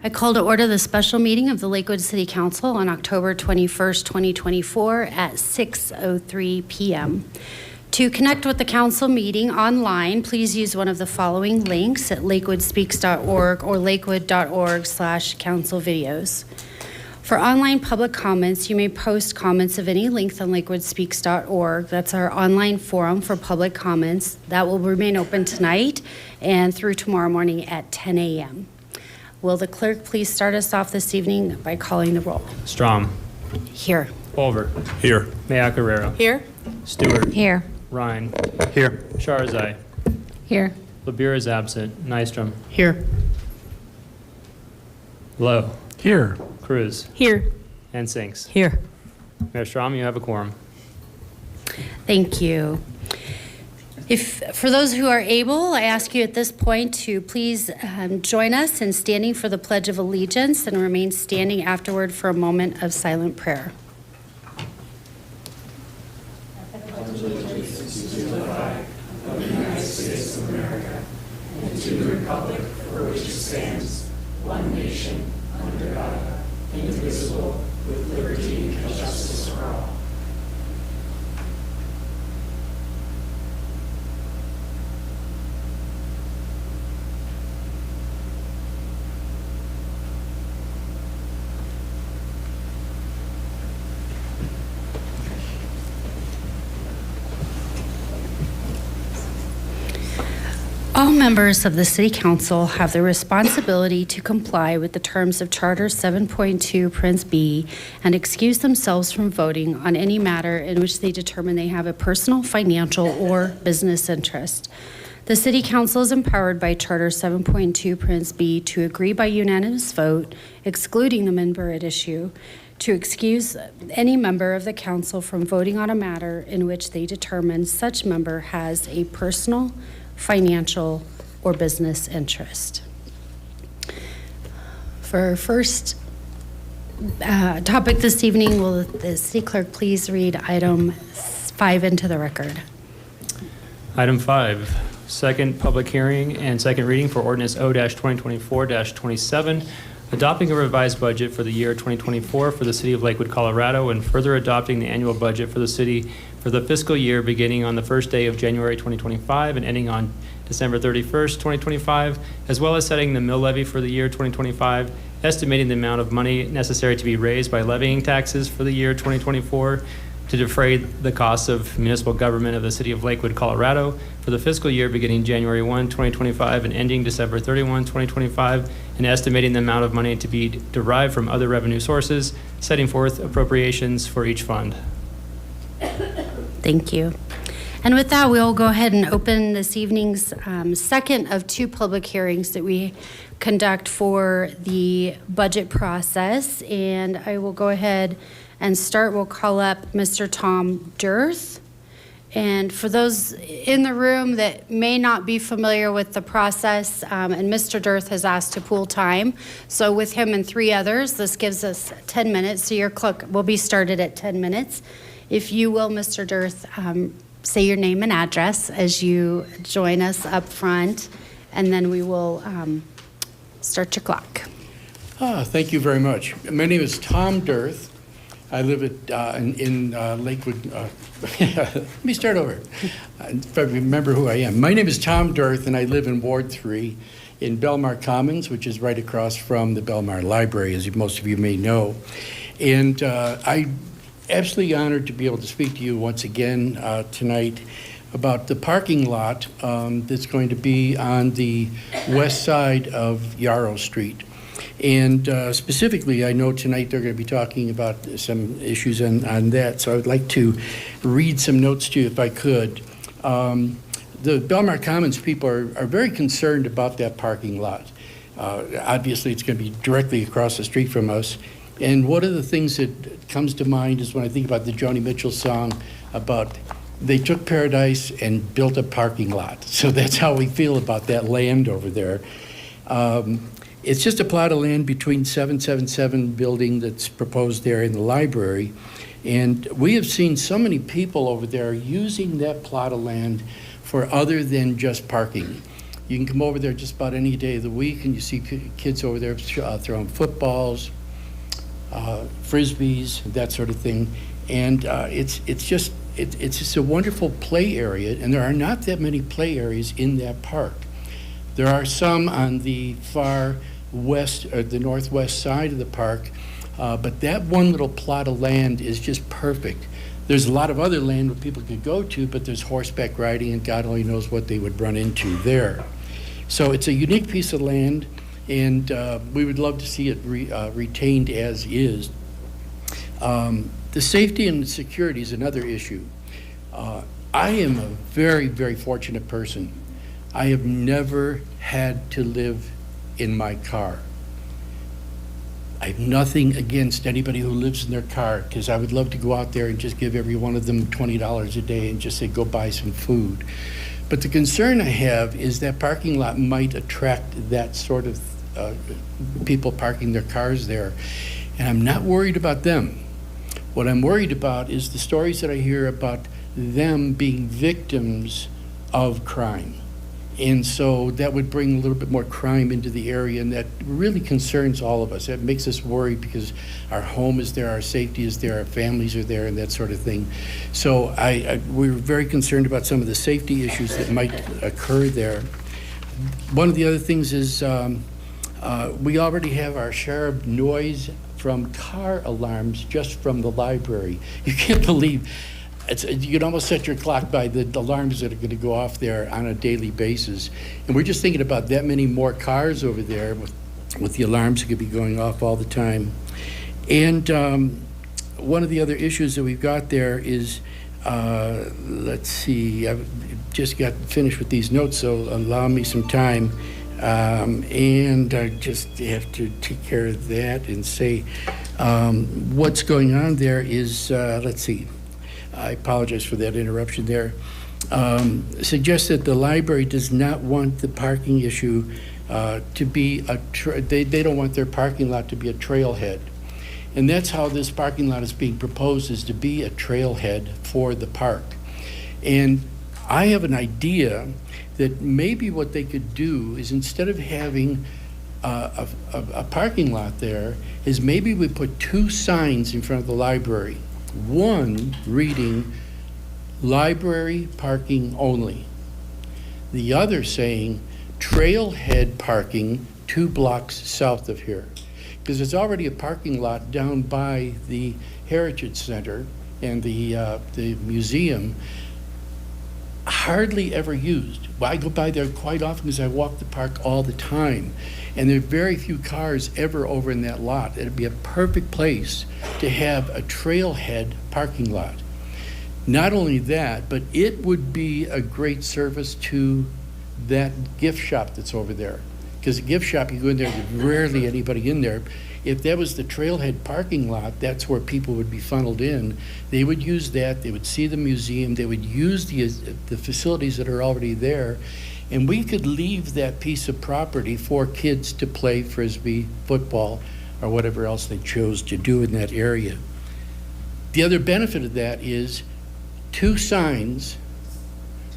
I call to order the special meeting of the Lakewood City Council on October 21st, 2024 at 6:03 p.m. To connect with the council meeting online, please use one of the following links at lakewoodspeaks.org or lakewood.org/council videos. For online public comments, you may post comments of any length on lakewoodspeaks.org. That's our online forum for public comments. That will remain open tonight and through tomorrow morning at 10 a.m. Will the clerk please start us off this evening by calling the roll? Strom. Here. Pulver. Here. Mayacarrero. Here. Stewart. Here. Ryan. Here. Sharzai. Here. Labir is absent. Nystrom. Here. Lowe. Here. Cruz. Here. And Sinks. Here. Mayor Strom, you have a quorum. Thank you. For those who are able, I ask you at this point to please join us in standing for the Pledge of Allegiance and remain standing afterward for a moment of silent prayer. All members of the City Council have the responsibility to comply with the terms of Charter 7.2 Prince B and excuse themselves from voting on any matter in which they determine they have a personal, financial, or business interest. The City Council is empowered by Charter 7.2 Prince B to agree by unanimous vote, excluding the member at issue, to excuse any member of the council from voting on a matter in which they determine such member has a personal, financial, or business interest. For our first topic this evening, will the city clerk please read item 5 into the record? Item 5, second public hearing and second reading for ordinance O-2024-27, adopting a revised budget for the year 2024 for the city of Lakewood, Colorado, and further adopting the annual budget for the city for the fiscal year beginning on the first day of January 2025 and ending on December 31st, 2025, as well as setting the mill levy for the year 2025, estimating the amount of money necessary to be raised by levying taxes for the year 2024 to defray the costs of municipal government of the city of Lakewood, Colorado for the fiscal year beginning January 1, 2025 and ending December 31, 2025, and estimating the amount of money to be derived from other revenue sources, setting forth appropriations for each fund. Thank you. And with that, we'll go ahead and open this evening's second of 2 public hearings that we conduct for the budget process. And I will go ahead and start. We'll call up Mr. Tom Dirth. And for those in the room that may not be familiar with the process, and Mr. Dirth has asked to pool time. So with him and 3 others, this gives us 10 minutes. So your clock will be started at 10 minutes. If you will, Mr. Dirth, say your name and address as you join us up front, and then we will start your clock. Thank you very much. My name is Tom Dirth. I live in Lakewood. Let me start over. If I remember who I am. My name is Tom Dirth, and I live in Ward 3 in Belmar Commons, which is right across from the Belmar Library, as most of you may know. And I'm absolutely honored to be able to speak to you once again tonight about the parking lot that's going to be on the west side of Yarrow Street. And specifically, I know tonight they're going to be talking about some issues on that, so I would like to read some notes to you if I could. The Belmar Commons people are very concerned about that parking lot. Obviously, it's going to be directly across the street from us. And one of the things that comes to mind is when I think about the Joni Mitchell song about they took paradise and built a parking lot. So that's how we feel about that land over there. It's just a plot of land between 777 building that's proposed there in the library. And we have seen so many people over there using that plot of land for other than just parking. You can come over there just about any day of the week, and you see kids over there throwing footballs, frisbees, that sort of thing. And it's just a wonderful play area, and there are not that many play areas in that park. There are some on the far west, or the northwest side of the park, but that one little plot of land is just perfect. There's a lot of other land where people could go to, but there's horseback riding, and God only knows what they would run into there. So it's a unique piece of land, and we would love to see it retained as is. The safety and security is another issue. I am a very, very fortunate person. I have never had to live in my car. I have nothing against anybody who lives in their car, because I would love to go out there and just give every one of them $20 a day and just say, go buy some food. But the concern I have is that parking lot might attract that sort of people parking their cars there. And I'm not worried about them. What I'm worried about is the stories that I hear about them being victims of crime. And so that would bring a little bit more crime into the area, and that really concerns all of us. It makes us worry because our home is there, our safety is there, our families are there, and that sort of thing. So we're very concerned about some of the safety issues that might occur there. One of the other things is we already have our share of noise from car alarms just from the library. You can't believe you can almost set your clock by the alarms that are going to go off there on a daily basis. And we're just thinking about that many more cars over there with the alarms that could be going off all the time. And one of the other issues that we've got there is, let's see, I've just got finished with these notes, so allow me some time. And I just have to take care of that and say what's going on there is, let's see. I apologize for that interruption there. Suggests that the library does not want the parking issue to be they don't want their parking lot to be a trailhead. And that's how this parking lot is being proposed, is to be a trailhead for the park. And I have an idea that maybe what they could do is, instead of having a parking lot there, is maybe we put 2 signs in front of the library. One reading library parking only. The other saying trailhead parking 2 blocks south of here. Because there's already a parking lot down by the Heritage Center and the museum, hardly ever used. Well, I go by there quite often because I walk the park all the time. And there are very few cars ever over in that lot. It'd be a perfect place to have a trailhead parking lot. Not only that, but it would be a great service to that gift shop that's over there. Because the gift shop, you go in there, there's rarely anybody in there. If that was the trailhead parking lot, that's where people would be funneled in. They would use that, they would see the museum, they would use the facilities that are already there, and we could leave that piece of property for kids to play frisbee, football, or whatever else they chose to do in that area. The other benefit of that is 2 signs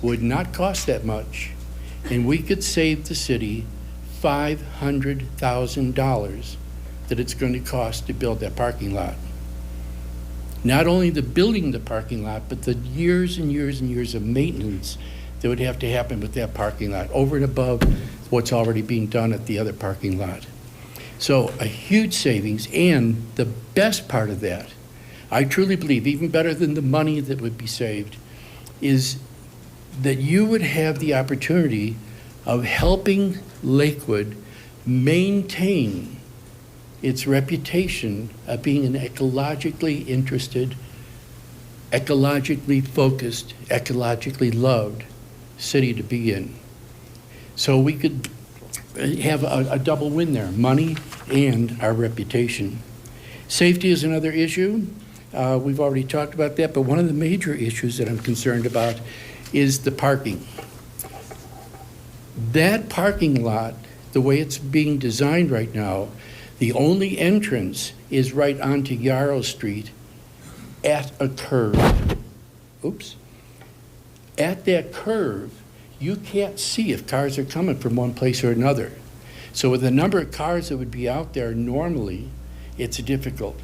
would not cost that much, and we could save the city $500,000 that it's going to cost to build that parking lot. Not only the building the parking lot, but the years and years and years of maintenance that would have to happen with that parking lot, over and above what's already being done at the other parking lot. So a huge savings, and the best part of that, I truly believe, even better than the money that would be saved, is that you would have the opportunity of helping Lakewood maintain its reputation of being an ecologically interested, ecologically focused, ecologically loved city to be in. So we could have a double win there, money and our reputation. Safety is another issue. We've already talked about that, but one of the major issues that I'm concerned about is the parking. That parking lot, the way it's being designed right now, the only entrance is right onto Yarrow Street at a curve. Oops. At that curve, you can't see if cars are coming from one place or another. So with the number of cars that would be out there normally, it's difficult.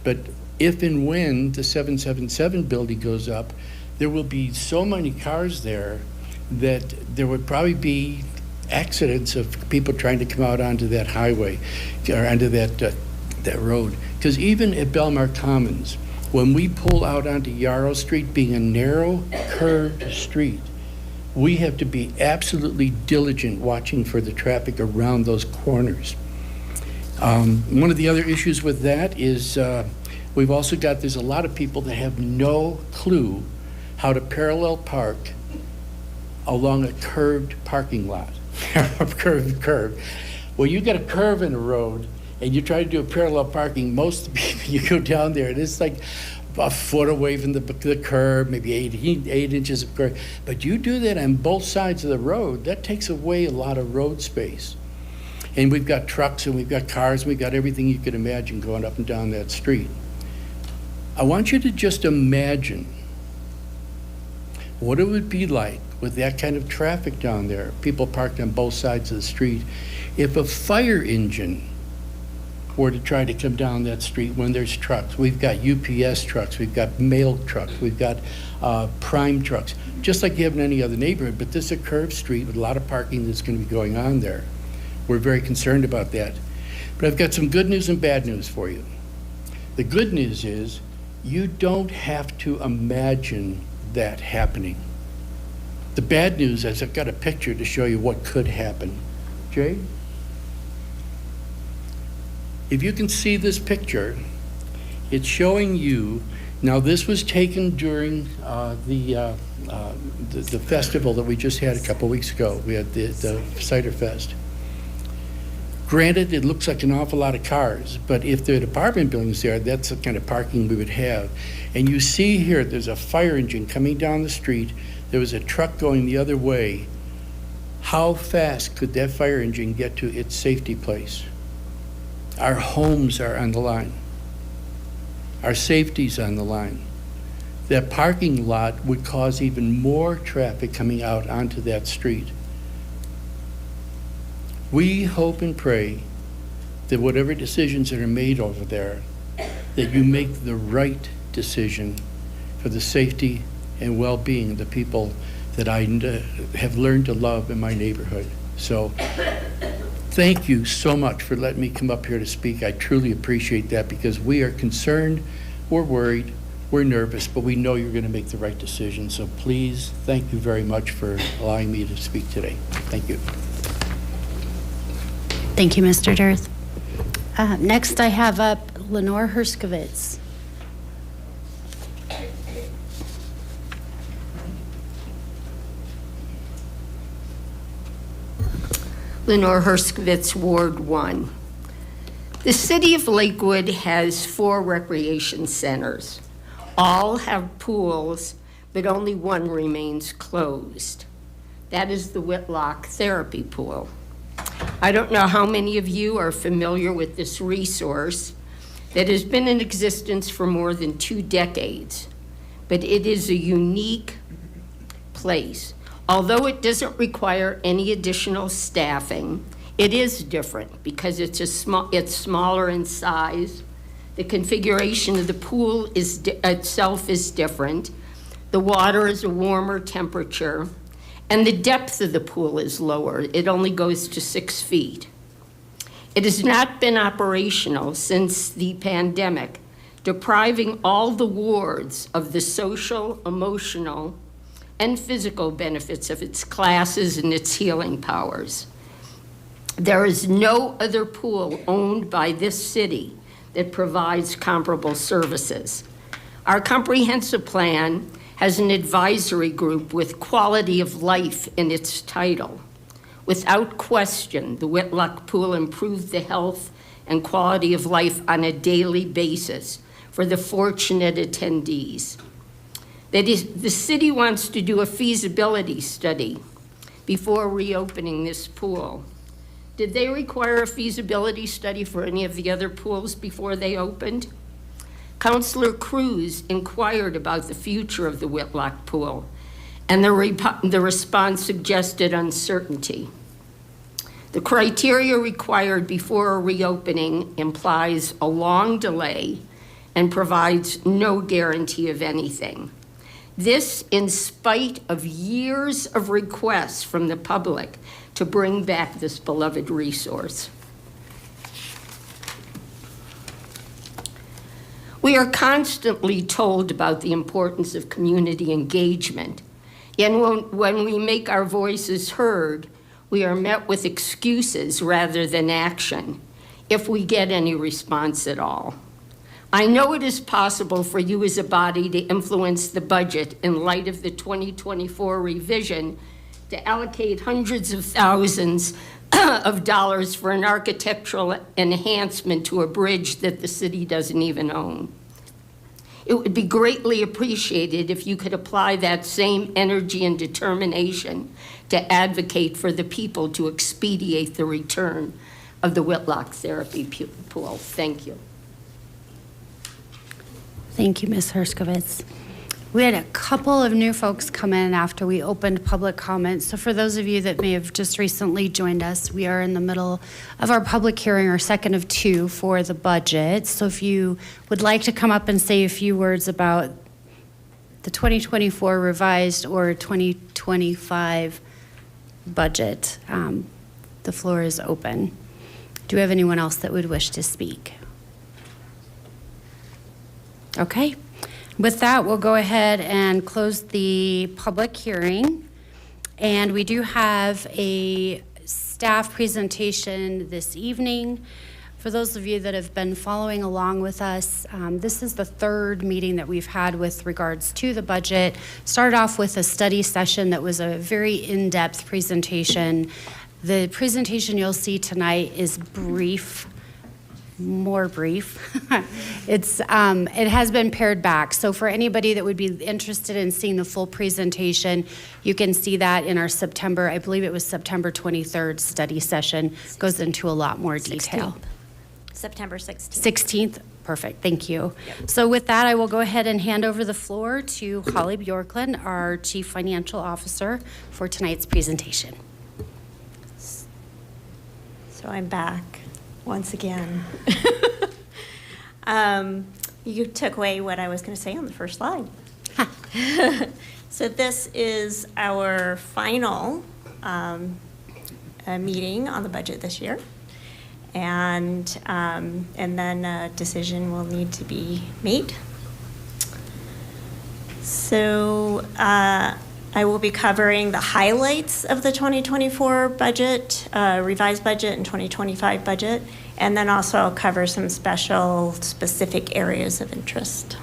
But if and when the 777 building goes up, there will be so many cars there that there would probably be accidents of people trying to come out onto that highway or onto that road. Because even at Belmar Commons, when we pull out onto Yarrow Street, being a narrow, curved street, we have to be absolutely diligent watching for the traffic around those corners. One of the other issues with that is we've also got, there's a lot of people that have no clue how to parallel park along a curved parking lot. curved. Well, you got a curve in the road and you try to do a parallel parking, most of the people, you go down there and it's like a foot away from the curb, maybe 8 inches of curb. But you do that on both sides of the road, that takes away a lot of road space. And we've got trucks and we've got cars and we've got everything you could imagine going up and down that street. I want you to just imagine what it would be like with that kind of traffic down there, people parked on both sides of the street, if a fire engine were to try to come down that street when there's trucks. We've got UPS trucks, we've got mail trucks, we've got prime trucks, just like you have in any other neighborhood, but this is a curved street with a lot of parking that's going to be going on there. We're very concerned about that. But I've got some good news and bad news for you. The good news is you don't have to imagine that happening. The bad news is I've got a picture to show you what could happen. Jay? If you can see this picture, it's showing you, now this was taken during the festival that we just had a couple weeks ago. We had the Cider Fest. Granted, it looks like an awful lot of cars, but if the apartment buildings there, that's the kind of parking we would have. And you see here, there's a fire engine coming down the street. There was a truck going the other way. How fast could that fire engine get to its safety place? Our homes are on the line. Our safety's on the line. That parking lot would cause even more traffic coming out onto that street. We hope and pray that whatever decisions that are made over there, that you make the right decision for the safety and well-being of the people that I have learned to love in my neighborhood. So thank you so much for letting me come up here to speak. I truly appreciate that because we are concerned, we're worried, we're nervous, but we know you're going to make the right decision. So please, thank you very much for allowing me to speak today. Thank you. Thank you, Mr. Dirth. Next, I have up Lenore Herskovitz. Lenore Herskovitz, Ward 1. The city of Lakewood has 4 recreation centers. All have pools, but only one remains closed. That is the Whitlock Therapy Pool. I don't know how many of you are familiar with this resource that has been in existence for more than 2 decades, but it is a unique place. Although it doesn't require any additional staffing, it is different because it's smaller in size. The configuration of the pool itself is different. The water is a warmer temperature, and the depth of the pool is lower. It only goes to 6 feet. It has not been operational since the pandemic, depriving all the wards of the social, emotional, and physical benefits of its classes and its healing powers. There is no other pool owned by this city that provides comparable services. Our comprehensive plan has an advisory group with quality of life in its title. Without question, the Whitlock Pool improved the health and quality of life on a daily basis for the fortunate attendees. That is, the city wants to do a feasibility study before reopening this pool. Did they require a feasibility study for any of the other pools before they opened? Councilor Cruz inquired about the future of the Whitlock Pool, and the response suggested uncertainty. The criteria required before a reopening implies a long delay and provides no guarantee of anything. This in spite of years of requests from the public to bring back this beloved resource. We are constantly told about the importance of community engagement, and when we make our voices heard, we are met with excuses rather than action, if we get any response at all. I know it is possible for you as a body to influence the budget in light of the 2024 revision to allocate hundreds of thousands of dollars for an architectural enhancement to a bridge that the city doesn't even own. It would be greatly appreciated if you could apply that same energy and determination to advocate for the people to expedite the return of the Whitlock Therapy Pool. Thank you. Thank you, Ms. Herskovitz. We had a couple of new folks come in after we opened public comments. So for those of you that may have just recently joined us, we are in the middle of our public hearing, our second of two for the budget. So if you would like to come up and say a few words about the 2024 revised or 2025 budget, the floor is open. Do we have anyone else that would wish to speak? Okay. With that, we'll go ahead and close the public hearing. And we do have a staff presentation this evening. For those of you that have been following along with us, this is the third meeting that we've had with regards to the budget. Started off with a study session that was a very in-depth presentation. The presentation you'll see tonight is brief. More brief. It has been pared back. So for anybody that would be interested in seeing the full presentation, you can see that in our September, I believe it was September 23rd study session. Goes into a lot more detail. 16th. September 16th. 16th, perfect, thank you. Yep. So with that, I will go ahead and hand over the floor to Holly Bjorklund, our Chief Financial Officer, for tonight's presentation. So I'm back. Once again. You took away what I was going to say on the first slide. So this is our final meeting on the budget this year. And then a decision will need to be made. So I will be covering the highlights of the 2024 budget, revised budget, and 2025 budget, and then also I'll cover some specific areas of interest.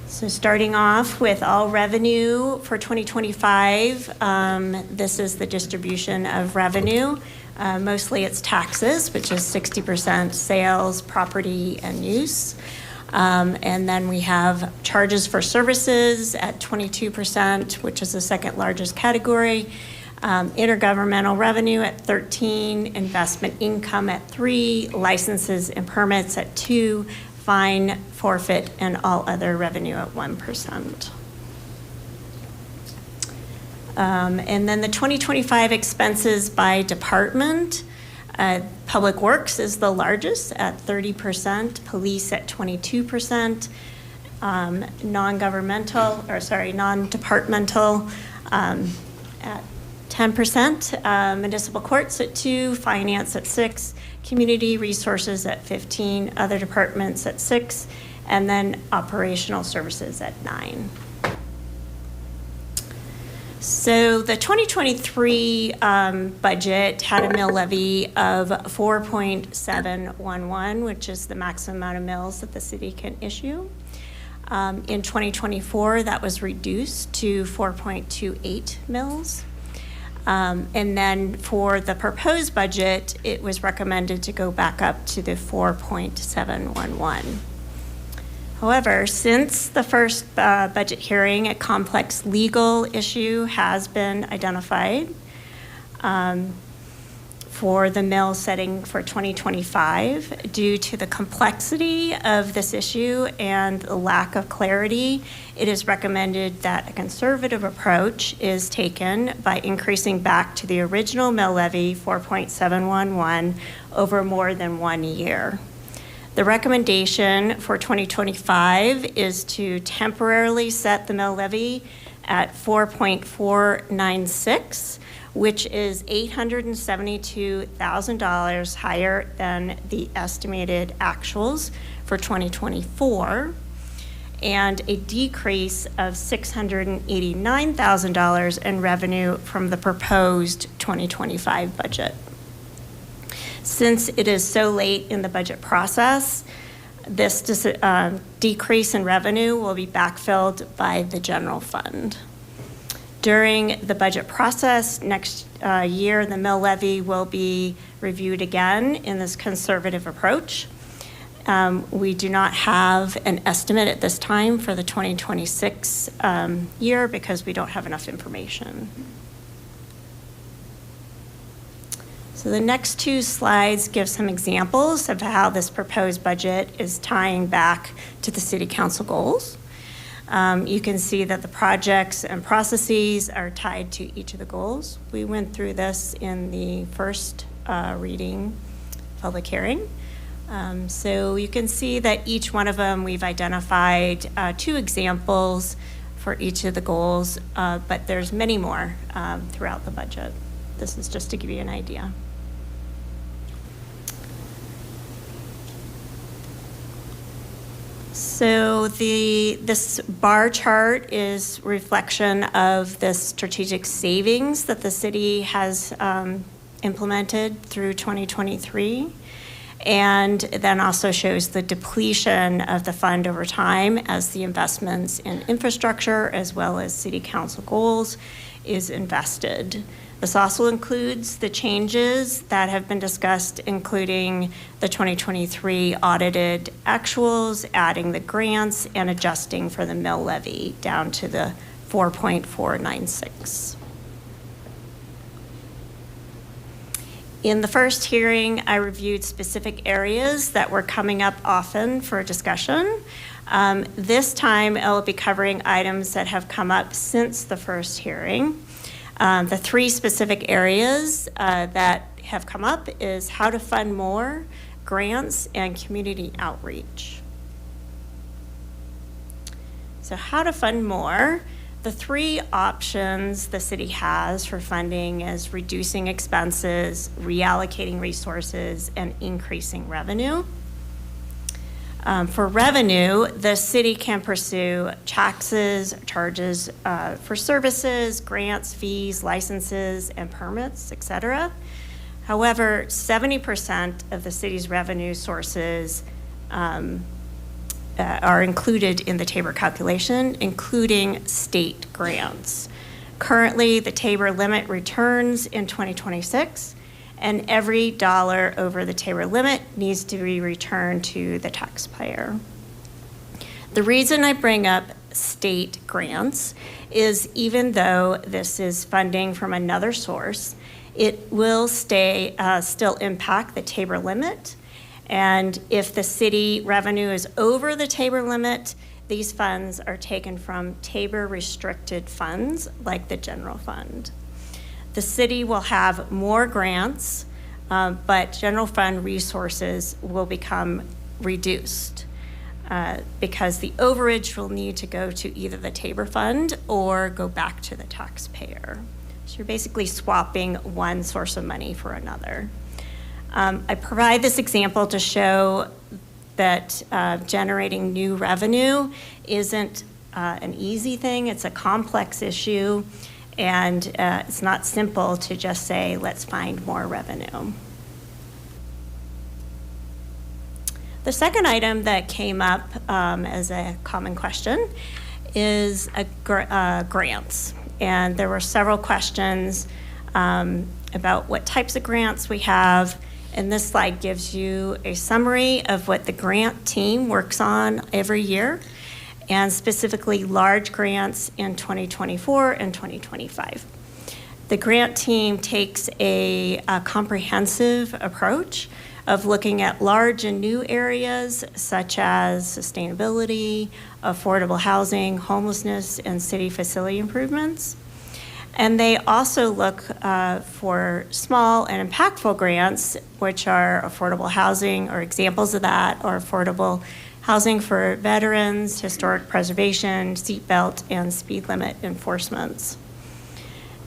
So starting off with all revenue for 2025, this is the distribution of revenue. Mostly it's taxes, which is 60%, sales, property, and use. And then we have charges for services at 22%, which is the second largest category. Intergovernmental revenue at 13%, investment income at 3%, licenses and permits at 2%, fine, forfeit, and all other revenue at 1%. And then the 2025 expenses by department. Public Works is the largest at 30%, police at 22%, non-departmental at 10%, municipal courts at 2%, finance at 6%, community resources at 15%, other departments at 6%, and then operational services at 9%. So the 2023 budget had a mill levy of 4.711, which is the maximum amount of mills that the city can issue. In 2024, that was reduced to 4.28 mills. And then for the proposed budget, it was recommended to go back up to the 4.711. However, since the first budget hearing, a complex legal issue has been identified. for the mill setting for 2025. Due to the complexity of this issue and the lack of clarity, it is recommended that a conservative approach is taken by increasing back to the original mill levy 4.711 over more than 1 year. The recommendation for 2025 is to temporarily set the mill levy at 4.496, which is $872,000 higher than the estimated actuals for 2024, and a decrease of $689,000 in revenue from the proposed 2025 budget. Since it is so late in the budget process, this decrease in revenue will be backfilled by the general fund. During the budget process next year, the mill levy will be reviewed again in this conservative approach. We do not have an estimate at this time for the 2026 year because we don't have enough information. So the next two slides give some examples of how this proposed budget is tying back to the City Council goals. You can see that the projects and processes are tied to each of the goals. We went through this in the first reading public hearing. So you can see that each one of them, we've identified 2 examples for each of the goals, but there's many more throughout the budget. This is just to give you an idea. So this bar chart is reflection of the strategic savings that the city has implemented through 2023, and then also shows the depletion of the fund over time as the investments in infrastructure as well as city council goals is invested. This also includes the changes that have been discussed, including the 2023 audited actuals, adding the grants, and adjusting for the mill levy down to the 4.496. In the first hearing, I reviewed specific areas that were coming up often for discussion. This time, I'll be covering items that have come up since the first hearing. The 3 specific areas that have come up is how to fund more, grants, and community outreach. So how to fund more. The 3 options the city has for funding is reducing expenses, reallocating resources, and increasing revenue. For revenue, the city can pursue taxes, charges for services, grants, fees, licenses, and permits, et cetera. However, 70% of the city's revenue sources are included in the TABOR calculation, including state grants. Currently, the TABOR limit returns in 2026, and every dollar over the TABOR limit needs to be returned to the taxpayer. The reason I bring up state grants is even though this is funding from another source, it will still impact the TABOR limit. And if the city revenue is over the TABOR limit, these funds are taken from TABOR restricted funds like the general fund. The city will have more grants, but general fund resources will become reduced because the overage will need to go to either the TABOR fund or go back to the taxpayer. So you're basically swapping one source of money for another. I provide this example to show that generating new revenue isn't an easy thing. It's a complex issue. And it's not simple to just say, let's find more revenue. The second item that came up as a common question is grants. And there were several questions about what types of grants we have. And this slide gives you a summary of what the grant team works on every year, and specifically large grants in 2024 and 2025. The grant team takes a comprehensive approach of looking at large and new areas such as sustainability, affordable housing, homelessness, and city facility improvements. And they also look for small and impactful grants, which are affordable housing, or examples of that, or affordable housing for veterans, historic preservation, seatbelt, and speed limit enforcements.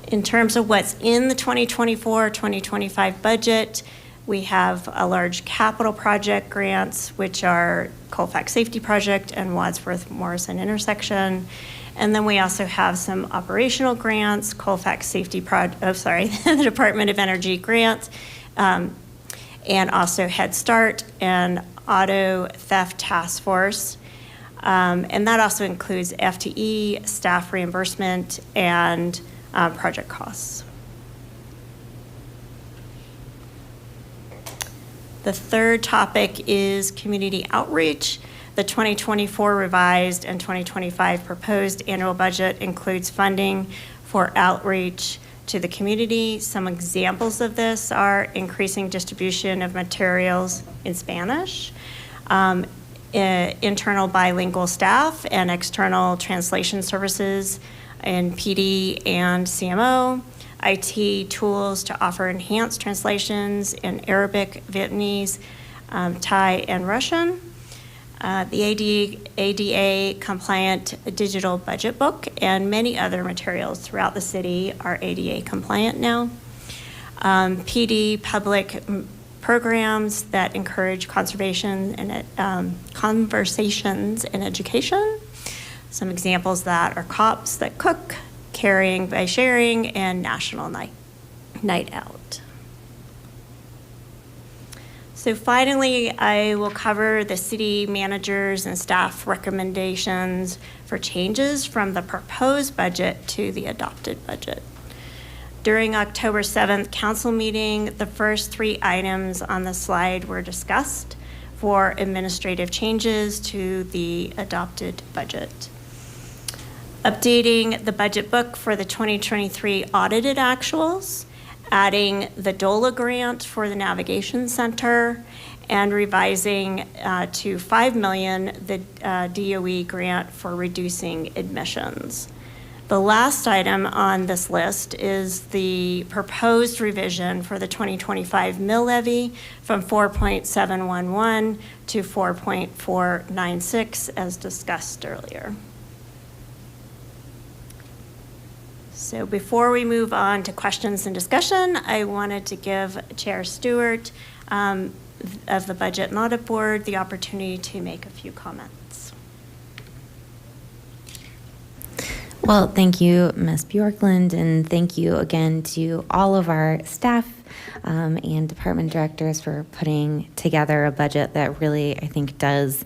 In terms of what's in the 2024-2025 budget, we have a large capital project grants, which are Colfax Safety Project and Wadsworth Morrison intersection. And then we also have some operational grants, Colfax Safety the Department of Energy grant, and also Head Start and Auto Theft Task Force. And that also includes FTE, staff reimbursement, and project costs. The third topic is community outreach. The 2024 revised and 2025 proposed annual budget includes funding for outreach to the community. Some examples of this are increasing distribution of materials in Spanish, internal bilingual staff and external translation services in PD and CMO, IT tools to offer enhanced translations in Arabic, Vietnamese, Thai, and Russian. The ADA compliant digital budget book and many other materials throughout the city are ADA compliant now. PD public programs that encourage conservation and conversations in education. Some examples that are Cops That Cook, Caring by Sharing, and National Night Out. So finally, I will cover the city managers and staff recommendations for changes from the proposed budget to the adopted budget. During October 7th council meeting, the first 3 items on the slide were discussed for administrative changes to the adopted budget. Updating the budget book for the 2023 audited actuals, adding the DOLA grant for the Navigation Center, and revising to $5 million the DOE grant for reducing admissions. The last item on this list is the proposed revision for the 2025 mill levy from 4.711 to 4.496 as discussed earlier. So before we move on to questions and discussion, I wanted to give Chair Stewart of the Budget and Audit Board the opportunity to make a few comments. Well, thank you, Ms. Bjorklund, and thank you again to all of our staff and department directors for putting together a budget that really, I think, does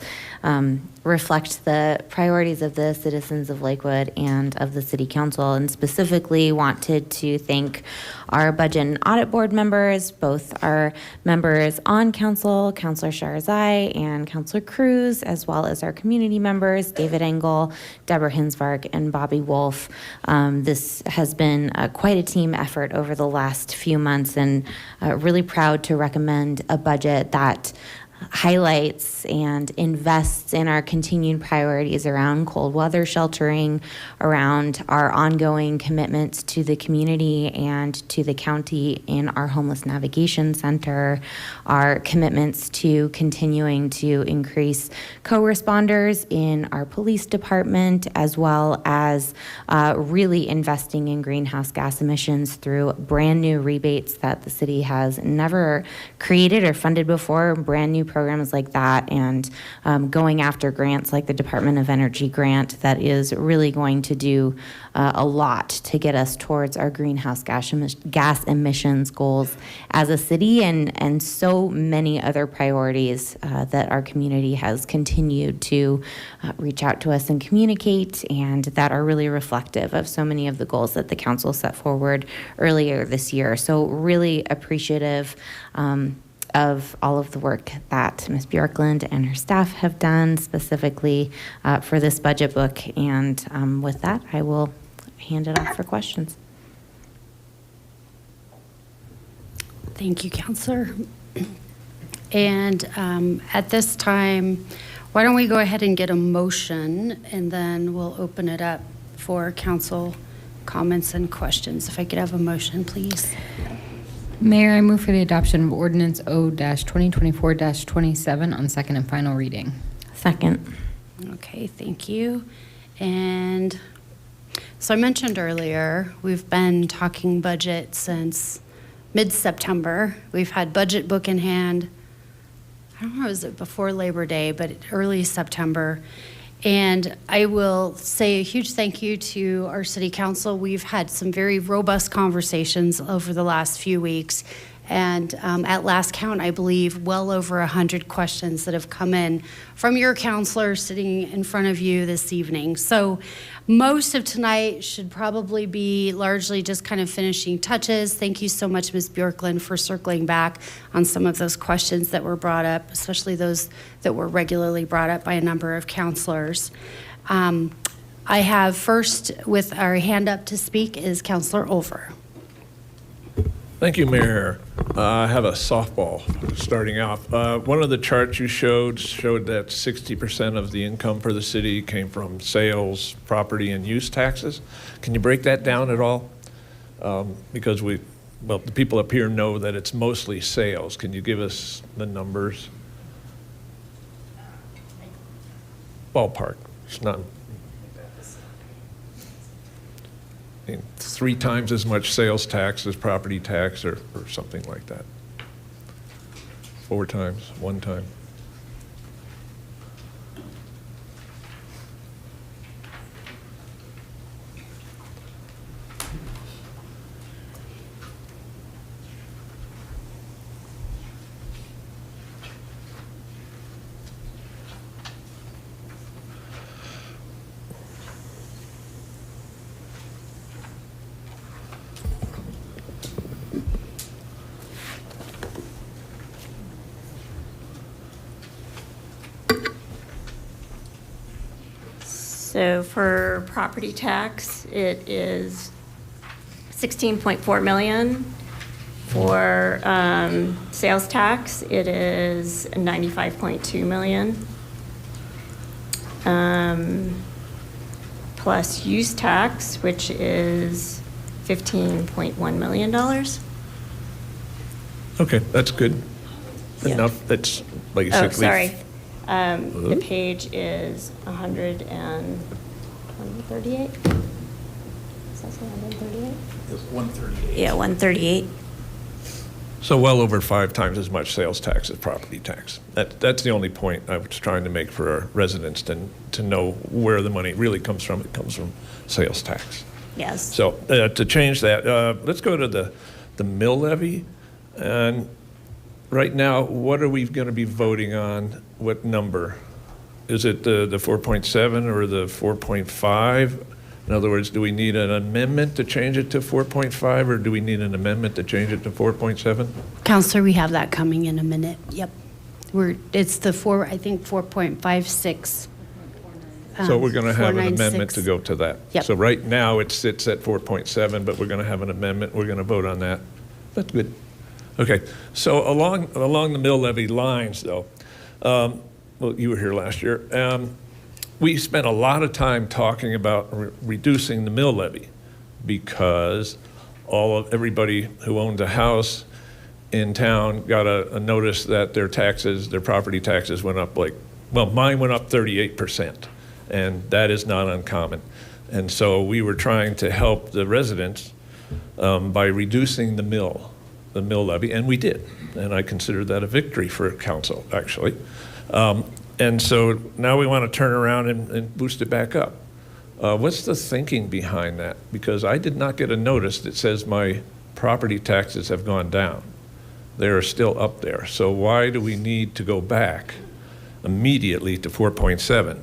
reflect the priorities of the citizens of Lakewood and of the City Council, and specifically wanted to thank our Budget and Audit Board members, both our members on council, Councilor Sharzai and Councilor Cruz, as well as our community members, David Engel, Deborah Hinsvark, and Bobby Wolf. This has been quite a team effort over the last few months, and really proud to recommend a budget that highlights and invests in our continued priorities around cold weather sheltering, around our ongoing commitments to the community and to the county in our homeless navigation center, our commitments to continuing to increase co-responders in our police department, as well as really investing in greenhouse gas emissions through brand new rebates that the city has never created or funded before, brand new programs like that, and going after grants like the Department of Energy grant that is really going to do a lot to get us towards our greenhouse gas emissions goals as a city, and so many other priorities that our community has continued to reach out to us and communicate, and that are really reflective of so many of the goals that the council set forward earlier this year. So really appreciative of all of the work that Ms. Bjorklund and her staff have done specifically for this budget book. And with that, I will hand it off for questions. Thank you, Counselor. And at this time, why don't we go ahead and get a motion, and then we'll open it up for council comments and questions. If I could have a motion, please. Mayor, I move for the adoption of ordinance O-2024-27 on second and final reading. Second. Okay, thank you. And so I mentioned earlier, we've been talking budget since mid-September. We've had budget book in hand. I don't know, was it before Labor Day, but early September. And I will say a huge thank you to our city council. We've had some very robust conversations over the last few weeks. And at last count, I believe well over 100 questions that have come in from your counselors sitting in front of you this evening. So most of tonight should probably be largely just kind of finishing touches. Thank you so much, Ms. Bjorklund, for circling back on some of those questions that were brought up, especially those that were regularly brought up by a number of counselors. I have first, with our hand up to speak, is Counselor Olver. Thank you, Mayor. I have a softball starting off. One of the charts you showed that 60% of the income for the city came from sales, property, and use taxes. Can you break that down at all? Because the people up here know that it's mostly sales. Can you give us the numbers? Ballpark. It's not. 3 times as much sales tax as property tax or something like that. 4 times, 1 time. So for property tax, it is 16.4 million. For sales tax, it is 95.2 million. Plus use tax, which is $15.1 million. Okay, that's good. Yeah. Enough. That's basically. Oh, sorry. The page is 138. Is that 138? It's 138. Yeah, 138. So well over 5 times as much sales tax as property tax. That's the only point I was trying to make for our residents to know where the money really comes from. It comes from sales tax. Yes. So to change that, let's go to the mill levy. And right now, what are we going to be voting on? What number? Is it the 4.7 or the 4.5? In other words, do we need an amendment to change it to 4.5, or do we need an amendment to change it to 4.7? Counselor, we have that coming in a minute. Yep. It's the 4.56. So we're going to have an amendment 496. to go to that. Yep. So right now, it sits at 4.7, but we're going to have an amendment. We're going to vote on that. That's good. Okay, so along the mill levy lines, though, well, you were here last year, we spent a lot of time talking about reducing the mill levy because everybody who owned a house in town got a notice that their property taxes went up mine went up 38%, and that is not uncommon. And so we were trying to help the residents by reducing the mill levy, and we did. And I consider that a victory for council, actually. And so now we want to turn around and boost it back up. What's the thinking behind that? Because I did not get a notice that says my property taxes have gone down. They're still up there. So why do we need to go back immediately to 4.7?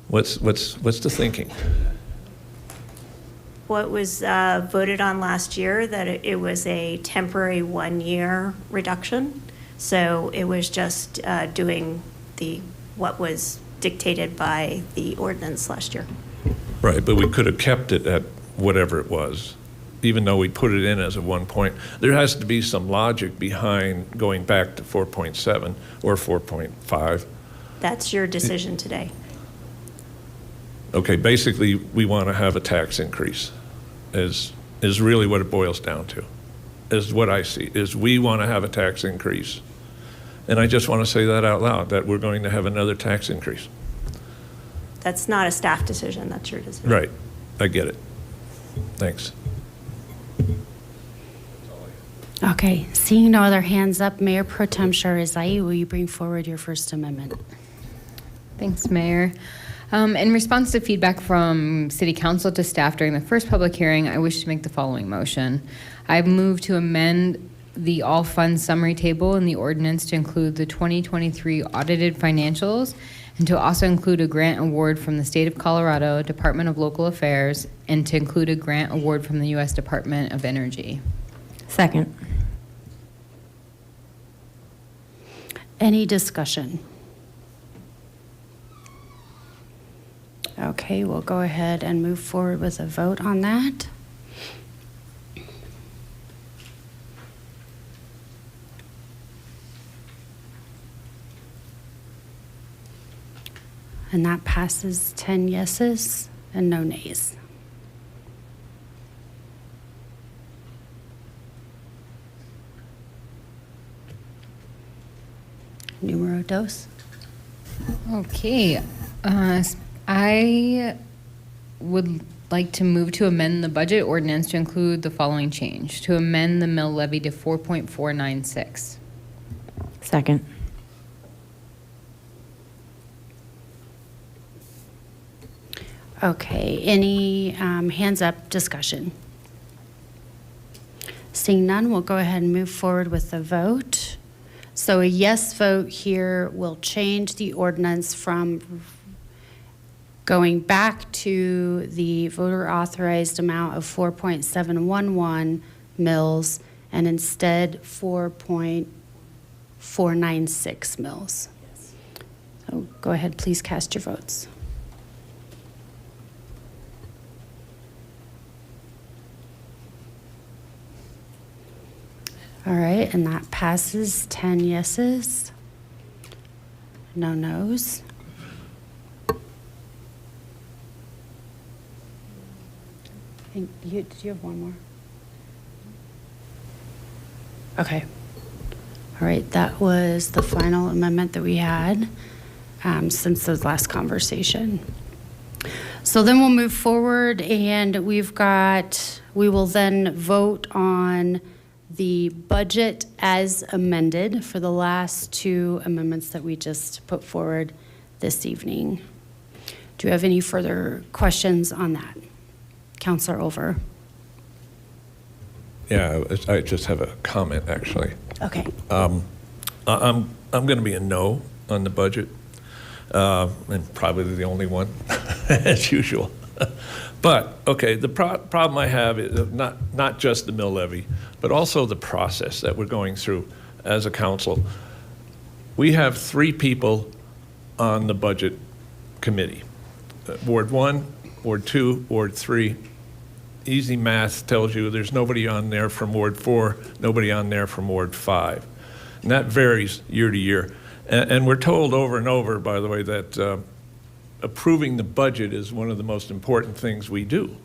What's the thinking? What was voted on last year, that it was a temporary 1-year reduction. So it was just doing what was dictated by the ordinance last year. Right, but we could have kept it at whatever it was. even though we put it in as a 1 point. There has to be some logic behind going back to 4.7 or 4.5. That's your decision today. Okay, basically, we want to have a tax increase, is really what it boils down to, is what I see, is we want to have a tax increase. And I just want to say that out loud, that we're going to have another tax increase. That's not a staff decision, that's your decision. Right, I get it. Thanks. Okay, seeing no other hands up, Mayor Pro Tem Sharizai, will you bring forward your First Amendment? Thanks, Mayor. In response to feedback from City Council to staff during the first public hearing, I wish to make the following motion. I move to amend the all funds summary table in the ordinance to include the 2023 audited financials and to also include a grant award from the State of Colorado Department of Local Affairs and to include a grant award from the U.S. Department of Energy. Second. Any discussion? Okay, we'll go ahead and move forward with a vote on that. And that passes 10 yeses and no nays. Numero dos. Okay. I would like to move to amend the budget ordinance to include the following change: to amend the mill levy to 4.496. Second. Okay, any hands up discussion? Seeing none, we'll go ahead and move forward with the vote. So a yes vote here will change the ordinance from going back to the voter authorized amount of 4.711 mils and instead 4.496 mils. So go ahead, please cast your votes. All right, and that passes 10 yeses, no nos. And did you have one more? Okay. All right, that was the final amendment that we had since the last conversation. So then we'll move forward and we will then vote on the budget as amended for the last two amendments that we just put forward this evening. Do you have any further questions on that? Counselor Over. Yeah, I just have a comment, actually. Okay. I'm going to be a no on the budget, and probably the only one, as usual. But, okay, the problem I have is not just the mill levy, but also the process that we're going through as a council. We have 3 people on the budget committee. Ward 1, Ward 2, Ward 3. Easy math tells you there's nobody on there from Ward 4, nobody on there from Ward 5. And that varies year to year. And we're told over and over, by the way, that approving the budget is one of the most important things we do.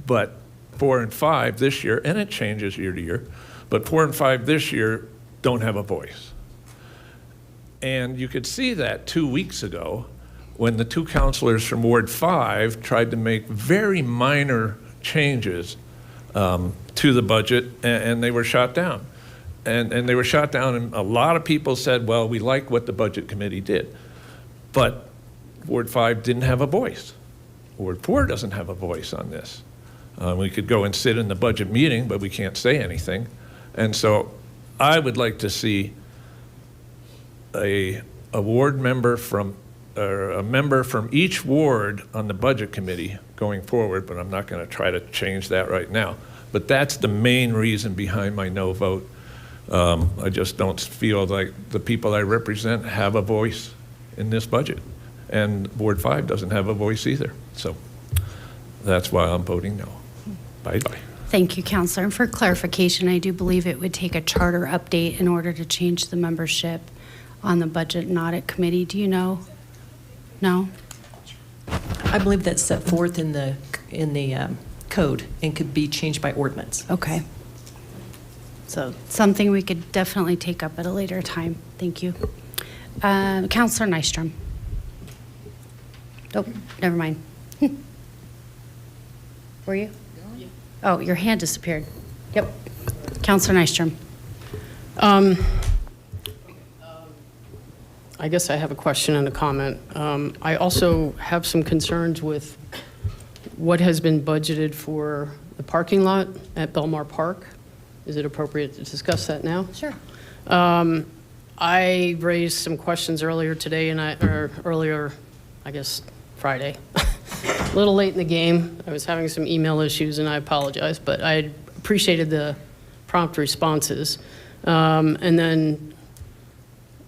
But 4 and 5 this year, and it changes year to year, but 4 and 5 this year don't have a voice. And you could see that 2 weeks ago when the 2 councilors from Ward 5 tried to make very minor changes to the budget, and they were shot down. And they were shot down, and a lot of people said, well, we like what the budget committee did. But Ward 5 didn't have a voice. Ward 4 doesn't have a voice on this. We could go and sit in the budget meeting, but we can't say anything. And so I would like to see a ward member from, or a member from each ward on the budget committee going forward, but I'm not going to try to change that right now. But that's the main reason behind my no vote. I just don't feel like the people I represent have a voice in this budget. And Ward 5 doesn't have a voice either. So that's why I'm voting no. Bye. Thank you, Counselor. And for clarification, I do believe it would take a charter update in order to change the membership on the Budget and Audit Committee. Do you know? No? I believe that's set forth in the code and could be changed by ordinance. Okay. So something we could definitely take up at a later time. Thank you. Counselor Nystrom. Nope, never mind. Were you? Oh, your hand disappeared. Yep. Counselor Nystrom. I guess I have a question and a comment. I also have some concerns with what has been budgeted for the parking lot at Belmar Park. Is it appropriate to discuss that now? Sure. I raised some questions earlier today, or earlier, I guess, Friday. A little late in the game. I was having some email issues, and I apologize, but I appreciated the prompt responses. And then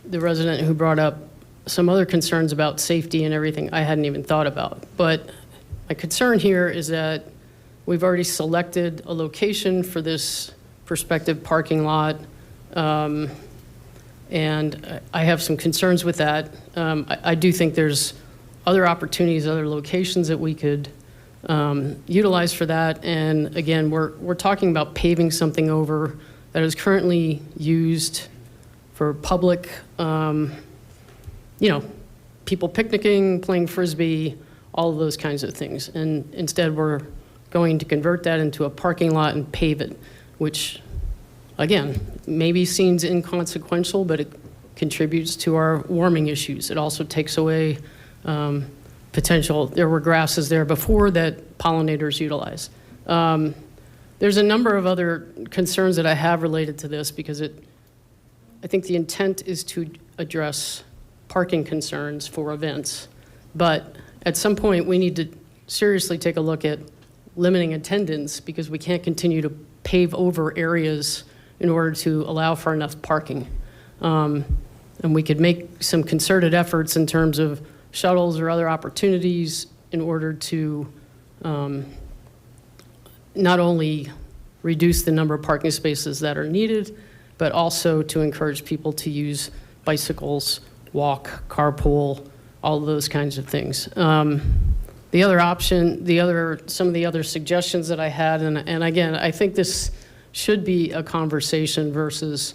the resident who brought up some other concerns about safety and everything I hadn't even thought about. But my concern here is that we've already selected a location for this prospective parking lot, and I have some concerns with that. I do think there's other opportunities, other locations that we could utilize for that. And again, we're talking about paving something over that is currently used for public, people picnicking, playing Frisbee, all of those kinds of things. And instead, we're going to convert that into a parking lot and pave it, which, again, maybe seems inconsequential, but it contributes to our warming issues. It also takes away potential. There were grasses there before that pollinators utilize. There's a number of other concerns that I have related to this because I think the intent is to address parking concerns for events, but at some point we need to seriously take a look at limiting attendance because we can't continue to pave over areas in order to allow for enough parking. And we could make some concerted efforts in terms of shuttles or other opportunities in order to not only reduce the number of parking spaces that are needed, but also to encourage people to use bicycles, walk, carpool, all of those kinds of things. The other option, some of the other suggestions that I had, and again, I think this should be a conversation versus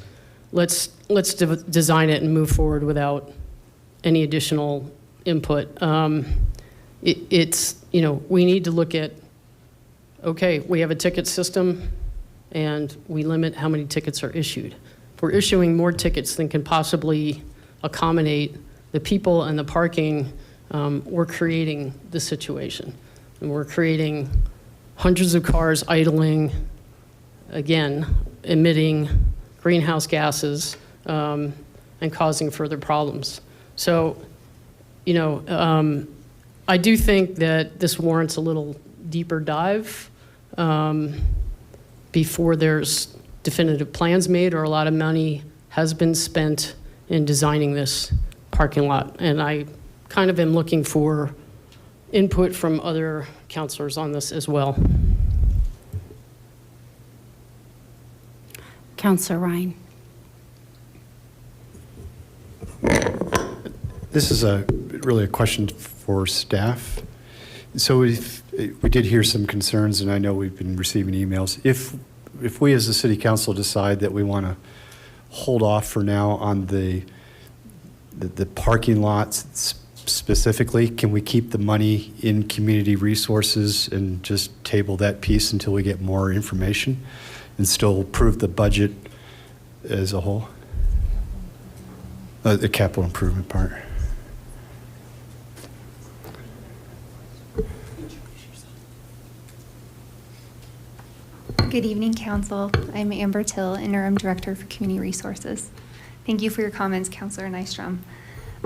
let's design it and move forward without any additional input. We need to look at, okay, we have a ticket system and we limit how many tickets are issued. If we're issuing more tickets than can possibly accommodate the people and the parking, we're creating the situation. And we're creating hundreds of cars idling, again, emitting greenhouse gases and causing further problems. So, I do think that this warrants a little deeper dive before there's definitive plans made or a lot of money has been spent in designing this parking lot. And I kind of am looking for input from other counselors on this as well. Counselor Ryan. This is really a question for staff. So we did hear some concerns, and I know we've been receiving emails. If we as a city council decide that we want to hold off for now on the parking lots specifically, can we keep the money in community resources and just table that piece until we get more information and still approve the budget as a whole? The capital improvement part. Good evening, Council. I'm Amber Till, Interim Director for Community Resources. Thank you for your comments, Councilor Nystrom.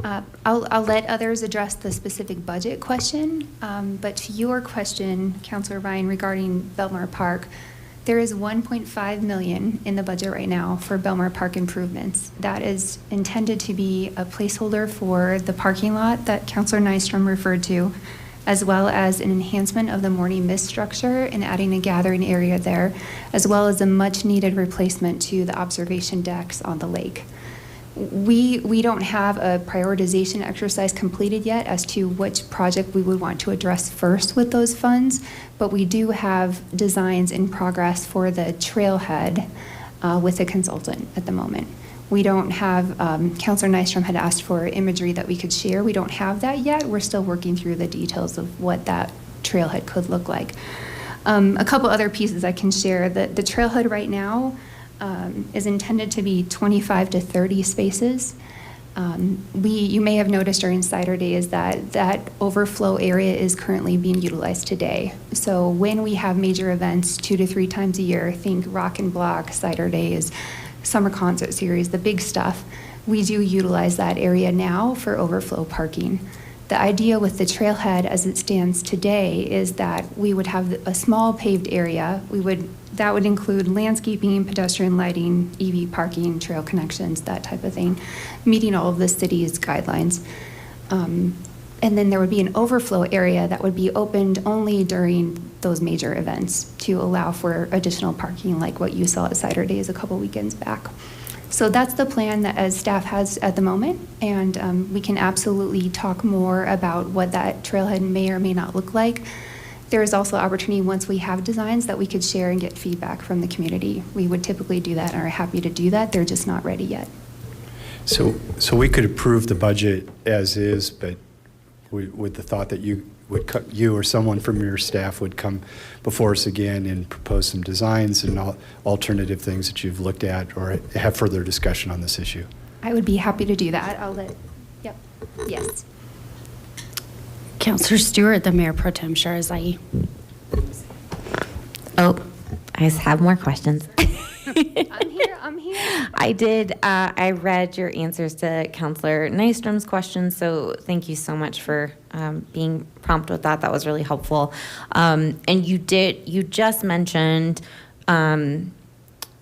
I'll let others address the specific budget question, but to your question, Councilor Ryan, regarding Belmar Park, there is $1.5 million in the budget right now for Belmar Park improvements. That is intended to be a placeholder for the parking lot that Councilor Nystrom referred to, as well as an enhancement of the morning mist structure and adding a gathering area there, as well as a much-needed replacement to the observation decks on the lake. We don't have a prioritization exercise completed yet as to which project we would want to address first with those funds, but we do have designs in progress for the trailhead with a consultant at the moment. We don't have, Councilor Nystrom had asked for imagery that we could share. We don't have that yet. We're still working through the details of what that trailhead could look like. A couple other pieces I can share. The trailhead right now is intended to be 25 to 30 spaces. You may have noticed during Cider Days that overflow area is currently being utilized today. So when we have major events 2 to 3 times a year, think Rock and Block, Cider Days, Summer Concert Series, the big stuff, we do utilize that area now for overflow parking. The idea with the trailhead as it stands today is that we would have a small paved area. That would include landscaping, pedestrian lighting, EV parking, trail connections, that type of thing, meeting all of the city's guidelines. And then there would be an overflow area that would be opened only during those major events to allow for additional parking like what you saw at Cider Days a couple weekends back. So that's the plan that as staff has at the moment, and we can absolutely talk more about what that trailhead may or may not look like. There is also opportunity once we have designs that we could share and get feedback from the community. We would typically do that and are happy to do that. They're just not ready yet. So we could approve the budget as is, but with the thought that you or someone from your staff would come before us again and propose some designs and alternative things that you've looked at or have further discussion on this issue. I would be happy to do that. Yep, yes. Councilor Stewart, the Mayor Pro Tem Sharazai. Oh, I just have more questions. I'm here. I did. I read your answers to Councilor Nystrom's questions, so thank you so much for being prompt with that. That was really helpful. And you just mentioned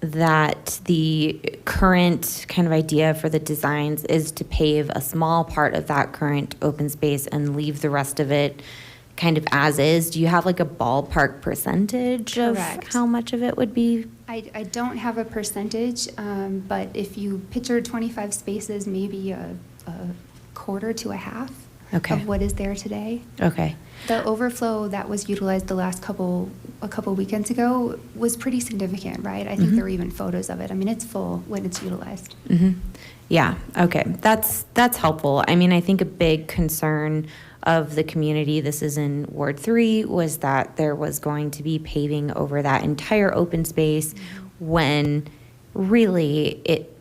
that the current kind of idea for the designs is to pave a small part of that current open space and leave the rest of it kind of as is. Do you have like a ballpark percentage Correct. of how much of it would be? I don't have a percentage, but if you picture 25 spaces, maybe a quarter to a half of what is there today. Okay. The overflow that was utilized the last a couple weekends ago was pretty significant, right? I think there were even photos of it. I mean, it's full when it's utilized. Yeah, okay. That's helpful. I mean, I think a big concern of the community, this is in Ward 3, was that there was going to be paving over that entire open space when really it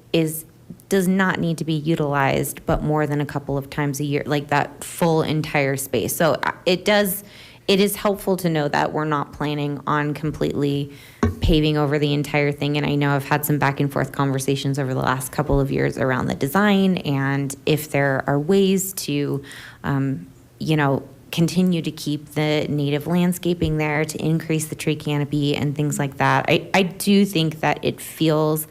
does not need to be utilized but more than a couple of times a year, like that full entire space. So it is helpful to know that we're not planning on completely paving over the entire thing. And I know I've had some back and forth conversations over the last couple of years around the design and if there are ways to continue to keep the native landscaping there, to increase the tree canopy and things like that. I do think that it feels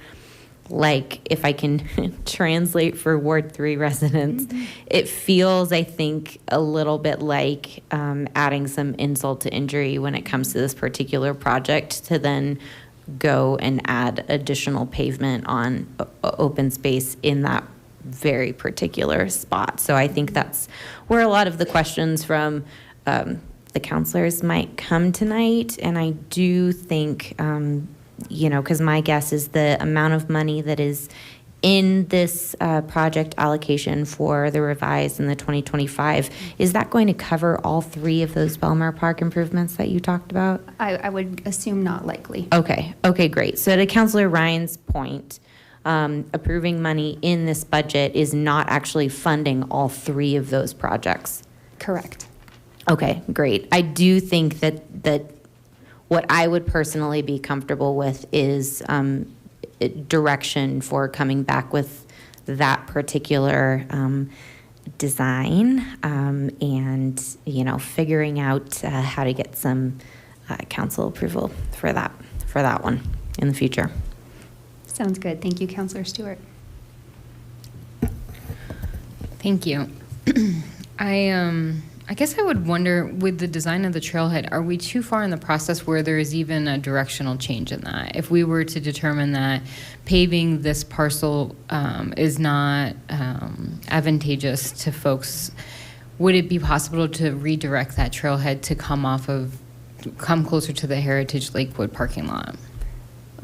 like, if I can translate for Ward 3 residents, it feels, I think, a little bit like adding some insult to injury when it comes to this particular project to then go and add additional pavement on open space in that very particular spot. So I think that's where a lot of the questions from the counselors might come tonight. And I do think, because my guess is the amount of money that is in this project allocation for the revised and the 2025, is that going to cover all 3 of those Belmar Park improvements that you talked about? I would assume not likely. Okay, great. So to Councilor Ryan's point, approving money in this budget is not actually funding all 3 of those projects. Correct. Okay, great. I do think that what I would personally be comfortable with is direction for coming back with that particular design and, figuring out how to get some council approval for that one in the future. Sounds good. Thank you, Councilor Stewart. Thank you. I I guess I would wonder, with the design of the trailhead, are we too far in the process where there is even a directional change in that? If we were to determine that paving this parcel is not advantageous to folks, would it be possible to redirect that trailhead to come closer to the Heritage Lakewood parking lot?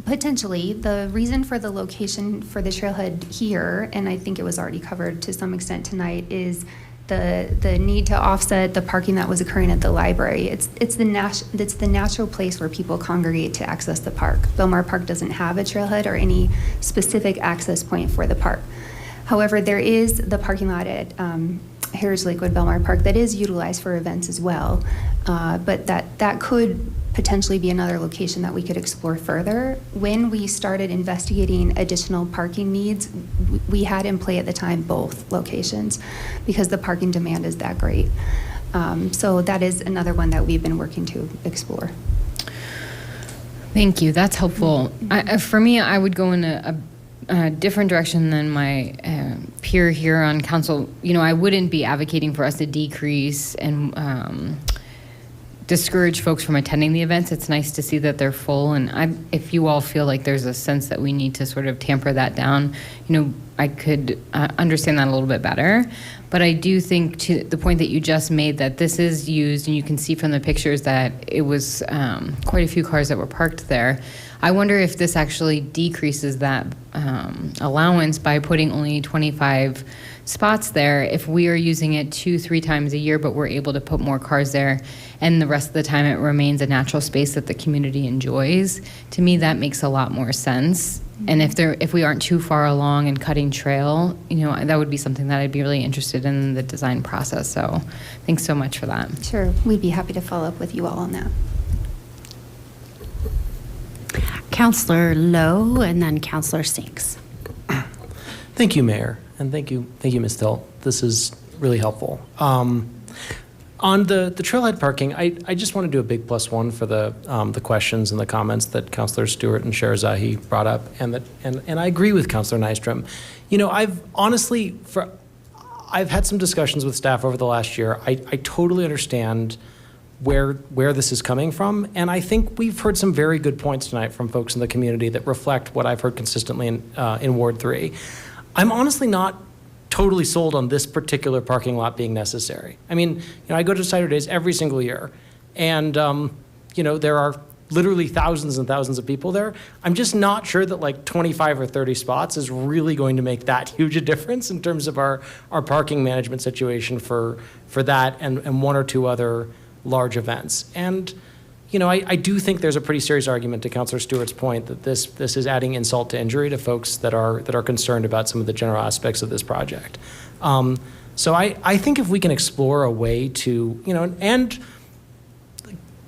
Potentially. The reason for the location for the trailhead here, and I think it was already covered to some extent tonight, is the need to offset the parking that was occurring at the library. It's the natural place where people congregate to access the park. Belmar Park doesn't have a trailhead or any specific access point for the park. However, there is the parking lot at Heritage Lakewood Belmar Park that is utilized for events as well, but that could potentially be another location that we could explore further. When we started investigating additional parking needs, we had in play at the time both locations because the parking demand is that great. So that is another one that we've been working to explore. Thank you. That's helpful. For me, I would go in a different direction than my peer here on council. You know, I wouldn't be advocating for us to decrease and discourage folks from attending the events. It's nice to see that they're full, and if you all feel like there's a sense that we need to sort of tamper that down, you know, I could understand that a little bit better. But I do think, to the point that you just made, that this is used, and you can see from the pictures that it was quite a few cars that were parked there. I wonder if this actually decreases that allowance by putting only 25 spots there. If we are using it 2-3 times a year, but we're able to put more cars there, and the rest of the time it remains a natural space that the community enjoys, to me that makes a lot more sense. And if we aren't too far along in cutting trail, you know, that would be something that I'd be really interested in the design process. So thanks so much for that. Sure, we'd be happy to follow up with you all on that. Councillor Lowe and then Councillor Sinks. Thank you, Mayor, and thank you, Ms. Thill. This is really helpful. On the trailhead parking, I just want to do a big +1 for the questions and the comments that Councillor Stewart and Shahrizahi brought up, and I agree with Councillor Nystrom. You know, I've had some discussions with staff over the last year. I totally understand where this is coming from, and I think we've heard some very good points tonight from folks in the community that reflect what I've heard consistently in Ward 3. I'm honestly not totally sold on this particular parking lot being necessary. I mean, you know, I go to Cider Days every single year, and you know, there are literally thousands and thousands of people there. I'm just not sure that like 25 or 30 spots is really going to make that huge a difference in terms of our parking management situation for that and one or two other large events. And you know, I do think there's a pretty serious argument to Councillor Stewart's point that this is adding insult to injury to folks that are concerned about some of the general aspects of this project. So I think if we can explore a way to, you know, and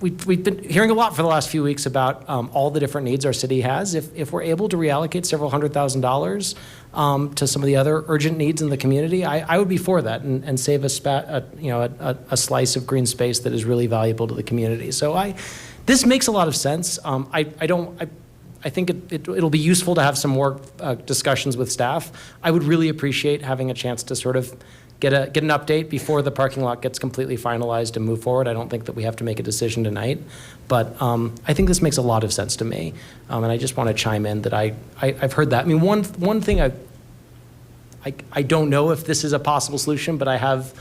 we've been hearing a lot for the last few weeks about all the different needs our city has. If we're able to reallocate several $100,000 to some of the other urgent needs in the community, I would be for that and save a slice of green space that is really valuable to the community. So this makes a lot of sense. I think it'll be useful to have some more discussions with staff. I would really appreciate having a chance to sort of get an update before the parking lot gets completely finalized and move forward. I don't think that we have to make a decision tonight, but I think this makes a lot of sense to me, and I just want to chime in that I've heard that. I mean, one thing I don't know if this is a possible solution, but I have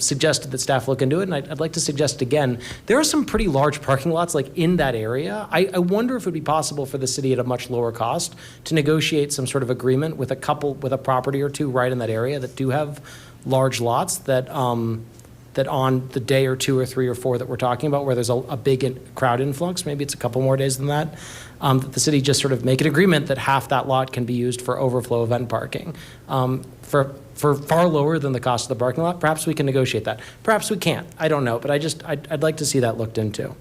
suggested that staff look into it, and I'd like to suggest again, there are some pretty large parking lots like in that area. I wonder if it would be possible for the city at a much lower cost to negotiate some sort of agreement with a property or two right in that area that do have large lots that on the day or 2 or 3 or 4 that we're talking about, where there's a big crowd influx, maybe it's a couple more days than that, that the city just sort of make an agreement that half that lot can be used for overflow event parking for far lower than the cost of the parking lot. Perhaps we can negotiate that. Perhaps we can't. I don't know, but I'd like to see that looked into.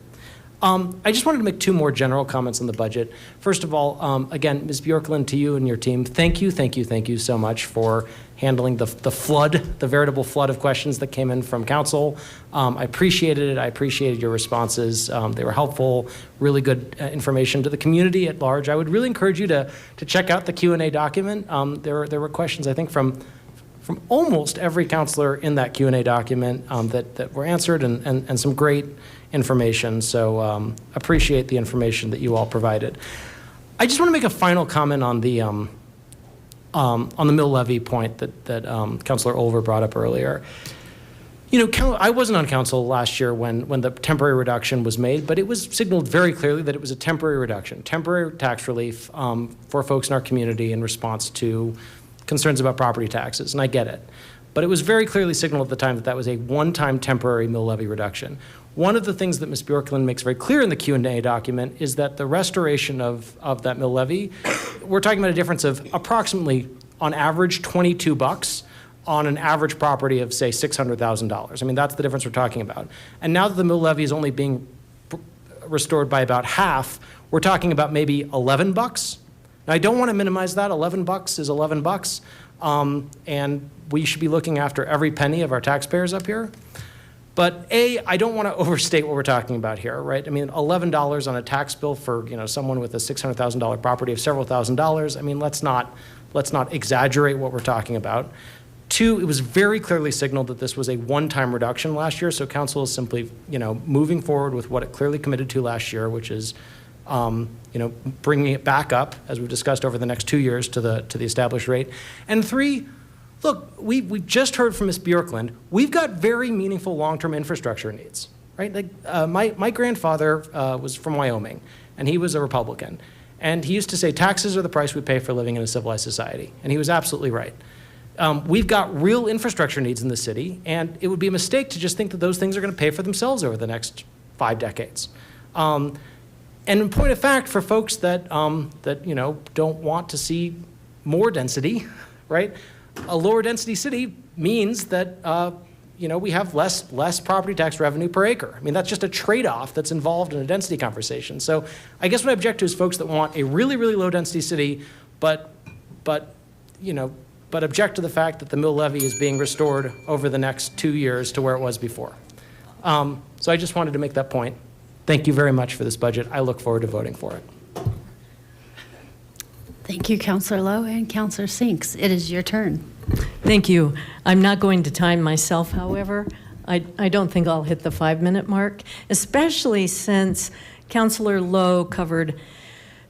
I just wanted to make 2 more general comments on the budget. First of all, again, Ms. Bjorklund, to you and your team, thank you so much for handling the veritable flood of questions that came in from council. I appreciated it. I appreciated your responses. They were helpful, really good information to the community at large. I would really encourage you to check out the Q&A document. There were questions, I think, from from almost every counselor in that Q&A document that were answered, and some great information. So appreciate the information that you all provided. I just want to make a final comment on the mill levy point that Councilor Olver brought up earlier. You know, I wasn't on council last year when the temporary reduction was made, but it was signaled very clearly that it was a temporary reduction, temporary tax relief for folks in our community in response to concerns about property taxes, and I get it. But it was very clearly signaled at the time that that was a one-time temporary mill levy reduction. One of the things that Ms. Bjorklund makes very clear in the Q&A document is that the restoration of that mill levy, we're talking about a difference of approximately, on average, $22 on an average property of, say, $600,000. I mean, that's the difference we're talking about. And now that the mill levy is only being restored by about half, we're talking about maybe $11. Now, I don't want to minimize that. $11 is $11, and we should be looking after every penny of our taxpayers up here. But I don't want to overstate what we're talking about here, right? I mean, $11 on a tax bill for, you know, someone with a $600,000 property of several $1,000s. I mean, let's not exaggerate what we're talking about. Two, it was very clearly signaled that this was a one-time reduction last year, so council is simply, you know, moving forward with what it clearly committed to last year, which is, you know, bringing it back up, as we've discussed, over the next 2 years to the established rate. And three, look, we just heard from Ms. Bjorklund, we've got very meaningful long-term infrastructure needs, right? Like, my grandfather was from Wyoming, and he was a Republican. And he used to say, taxes are the price we pay for living in a civilized society. And he was absolutely right. We've got real infrastructure needs in the city, and it would be a mistake to just think that those things are going to pay for themselves over the next 5 decades. And in point of fact, for folks that you know, don't want to see more density, right? A lower density city means that you know, we have less property tax revenue per acre. I mean, that's just a trade-off that's involved in a density conversation. So I guess what I object to is folks that want a really, really low density city, but you know, but object to the fact that the mill levy is being restored over the next 2 years to where it was before. So I just wanted to make that point. Thank you very much for this budget. I look forward to voting for it. Thank you, Councilor Lowe and Councilor Sinks. It is your turn. Thank you. I'm not going to time myself, however. I don't think I'll hit the 5-minute mark, especially since Councilor Lowe covered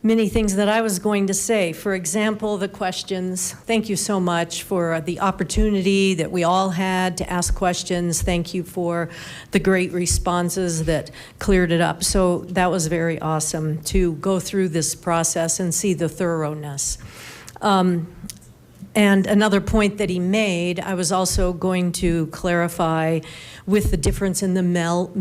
many things that I was going to say. For example, the questions. Thank you so much for the opportunity that we all had to ask questions. Thank you for the great responses that cleared it up. So that was very awesome to go through this process and see the thoroughness. And another point that he made, I was also going to clarify with the difference in the mill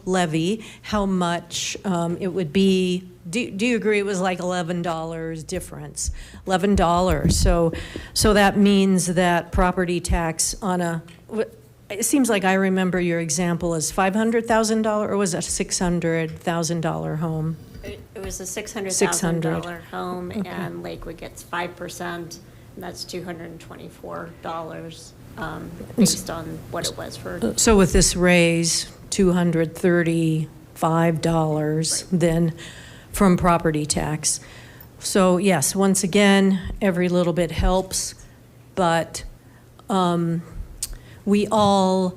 levy, how much it would be. Do you agree it was like $11 difference? $11. So that means that property tax on it seems like I remember your example as $500,000, or was it a $600,000 home? It was a $600,000 home, okay. And Lakewood gets 5%, and that's $224 based on what it was for. So with this raise, $235 then from property tax. So yes, once again, every little bit helps, but we all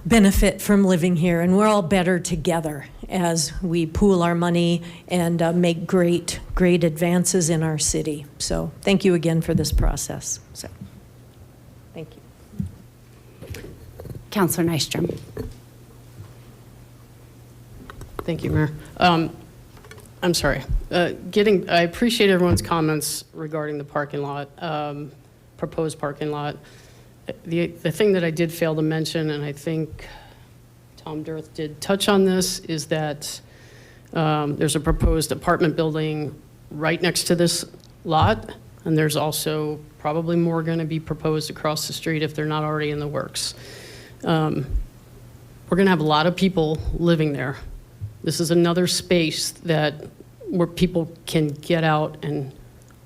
benefit from living here, and we're all better together as we pool our money and make great advances in our city. So thank you again for this process. So thank you. Councilor Nystrom. Thank you, Mayor. I'm sorry. I appreciate everyone's comments regarding the parking lot, proposed parking lot. The thing that I did fail to mention, and I think Tom Dirth did touch on this, is that there's a proposed apartment building right next to this lot, and there's also probably more going to be proposed across the street if they're not already in the works. We're going to have a lot of people living there. This is another space where people can get out and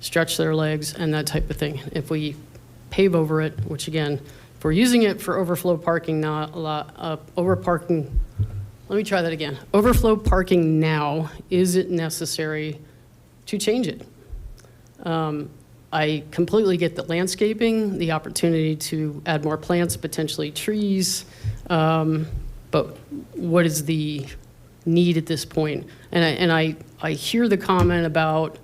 stretch their legs and that type of thing. If we pave over it, which again, if we're using it for overflow parking, not a lot, let me try that again. Overflow parking now, is it necessary to change it? I completely get the landscaping, the opportunity to add more plants, potentially trees, but what is the need at this point? And I hear the comment about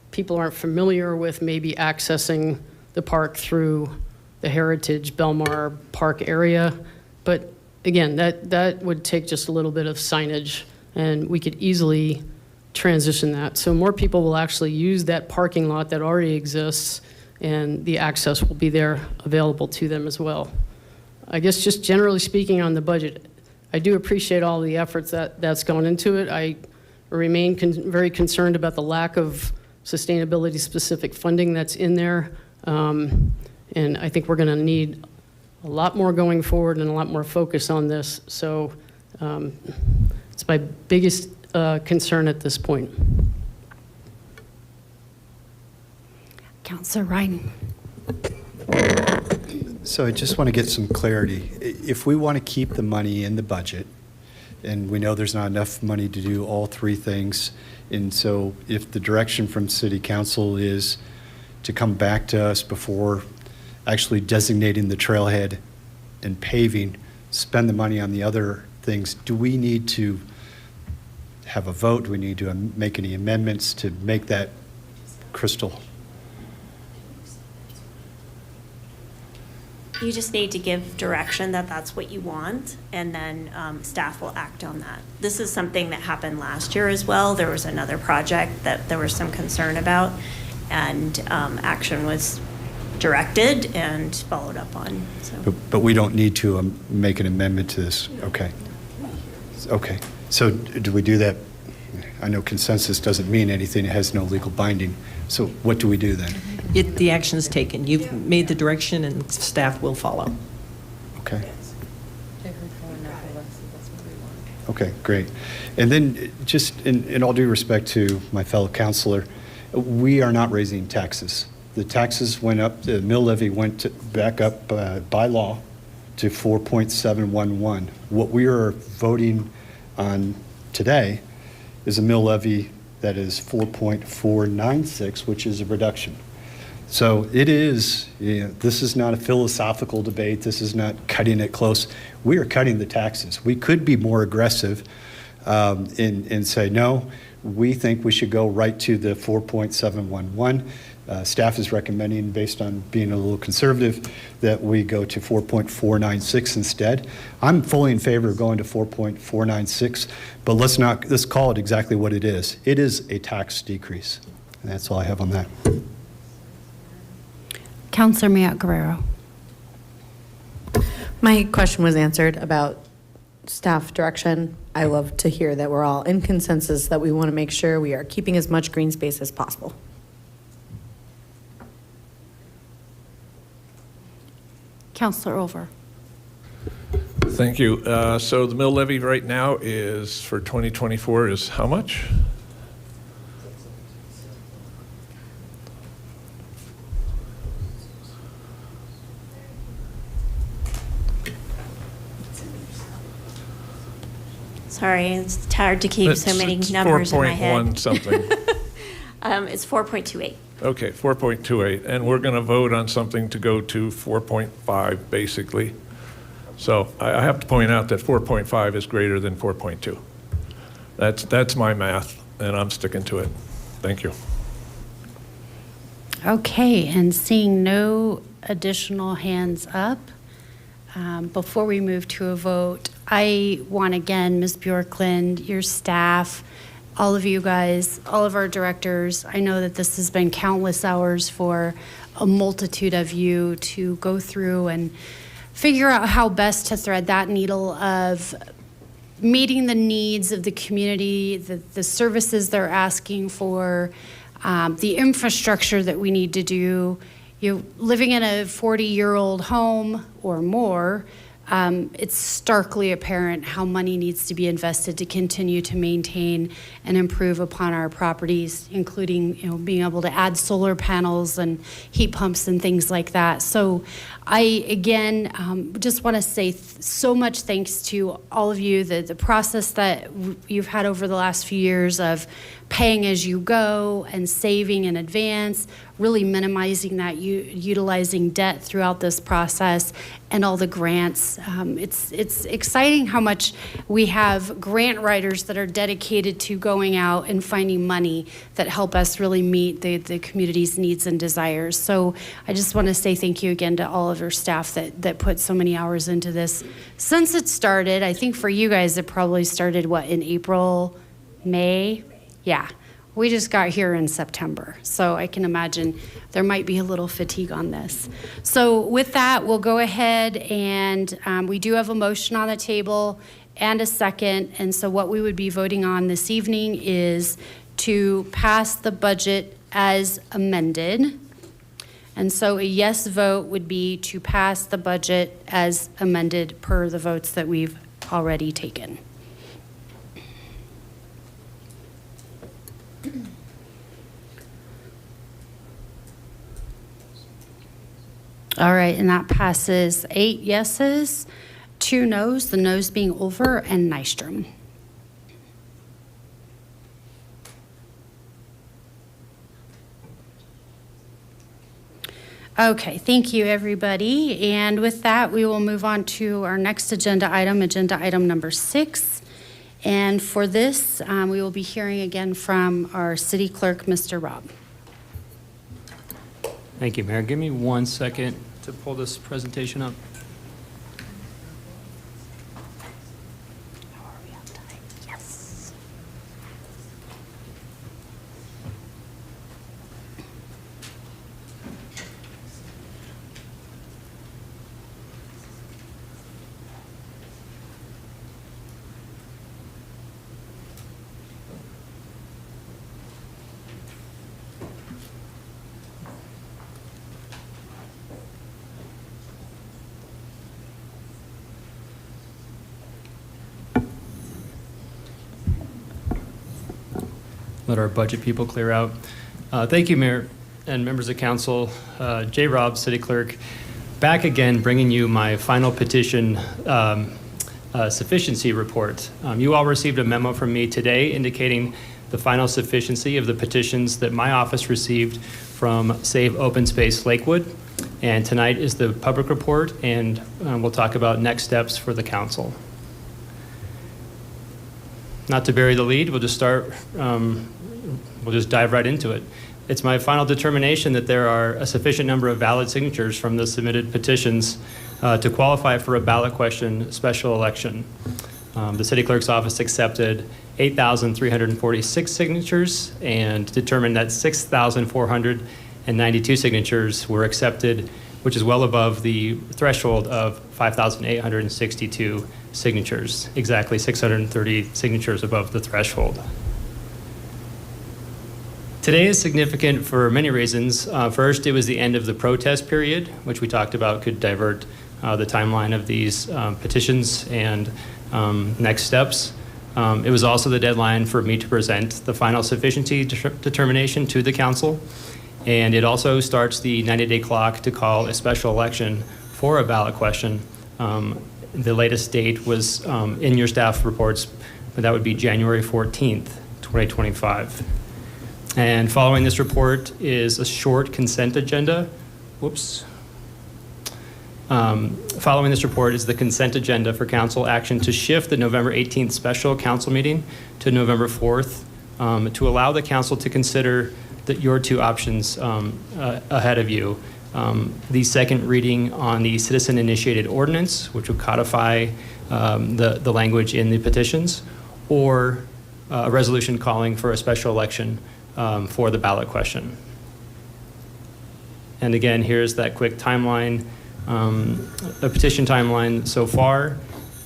people aren't familiar with maybe accessing the park through the Heritage Belmar Park area, but again, that would take just a little bit of signage, and we could easily transition that. So more people will actually use that parking lot that already exists, and the access will be there available to them as well. I guess just generally speaking on the budget, I do appreciate all the efforts that's gone into it. I remain very concerned about the lack of sustainability-specific funding that's in there, and I think we're going to need a lot more going forward and a lot more focus on this. So it's my biggest concern at this point. Councillor Ryan. So I just want to get some clarity. If we want to keep the money in the budget, and we know there's not enough money to do all three things, and so if the direction from City Council is to come back to us before actually designating the trailhead and paving, spend the money on the other things, do we need to have a vote? Do we need to make any amendments to make that crystal? You just need to give direction that that's what you want, and then staff will act on that. This is something that happened last year as well. There was another project that there was some concern about, and action was directed and followed up on. So. But we don't need to make an amendment to this. Okay. Okay. So do we do that? I know consensus doesn't mean anything. It has no legal binding. So what do we do then? The action is taken. You've made the direction, and staff will follow. Okay. Okay, great. And then just in all due respect to my fellow councilor, we are not raising taxes. The taxes went up, the mill levy went back up by law to 4.711. What we are voting on today is a mill levy that is 4.496, which is a reduction. So it is, this is not a philosophical debate. This is not cutting it close. We are cutting the taxes. We could be more aggressive and say, no, we think we should go right to the 4.711. Staff is recommending, based on being a little conservative, that we go to 4.496 instead. I'm fully in favor of going to 4.496, but let's call it exactly what it is. It is a tax decrease. And that's all I have on that. Councillor Mayotte Guerrero. My question was answered about staff direction. I love to hear that we're all in consensus that we want to make sure we are keeping as much green space as possible. Councillor Over. Thank you. So the mill levy right now is, for 2024, is how much? Sorry, it's hard to keep so many numbers in my head. 4.1 something. It's 4.28. Okay, 4.28, and we're going to vote on something to go to 4.5, basically. So I have to point out that 4.5 is greater than 4.2. That's my math, and I'm sticking to it. Thank you. Okay, and seeing no additional hands up, before we move to a vote, I want again, Ms. Bjorklund, your staff, all of you guys, all of our directors, I know that this has been countless hours for a multitude of you to go through and figure out how best to thread that needle of meeting the needs of the community, the services they're asking for, the infrastructure that we need to do. You living in a 40-year-old home or more, it's starkly apparent how money needs to be invested to continue to maintain and improve upon our properties, including being able to add solar panels and heat pumps and things like that. So I, again, just want to say so much thanks to all of you. The process that you've had over the last few years of paying as you go and saving in advance, really minimizing that, utilizing debt throughout this process, and all the grants. It's exciting how much we have grant writers that are dedicated to going out and finding money that help us really meet the community's needs and desires. So I just want to say thank you again to all of your staff that put so many hours into this. Since it started, I think for you guys, it probably started, in April, May? Yeah. We just got here in September, so I can imagine there might be a little fatigue on this. So with that, we'll go ahead and we do have a motion on the table and a second. And so what we would be voting on this evening is to pass the budget as amended. And so a yes vote would be to pass the budget as amended per the votes that we've already taken. All right, and that passes 8 yeses, 2 noes, the noes being Olver and Nystrom. Okay, thank you, everybody. And with that, we will move on to our next agenda item number 6. And for this, we will be hearing again from our city clerk, Mr. Robb. Thank you, Mayor. Give me 1 second to pull this presentation up. How are we on time? Yes. Let our budget people clear out. Thank you, Mayor and members of council. Jay Robb, City Clerk, back again bringing you my final petition sufficiency report. You all received a memo from me today indicating the final sufficiency of the petitions that my office received from Save Open Space Lakewood. And tonight is the public report, and we'll talk about next steps for the council. Not to bury the lead, we'll just start, we'll just dive right into it. It's my final determination that there are a sufficient number of valid signatures from the submitted petitions to qualify for a ballot question special election. The city clerk's office accepted 8,346 signatures and determined that 6,492 signatures were accepted, which is well above the threshold of 5,862 signatures, exactly 630 signatures above the threshold. Today is significant for many reasons. First, it was the end of the protest period, which we talked about could divert the timeline of these petitions and next steps. It was also the deadline for me to present the final sufficiency determination to the council. And it also starts the 90-day clock to call a special election for a ballot question. The latest date was in your staff reports, but that would be January 14th, 2025. And following this report is a short consent agenda. Whoops. Following this report is the consent agenda for council action to shift the November 18th special council meeting to November 4th to allow the council to consider your 2 options ahead of you. The second reading on the citizen-initiated ordinance, which would codify the language in the petitions, or a resolution calling for a special election for the ballot question. And again, here's that quick timeline, a petition timeline so far,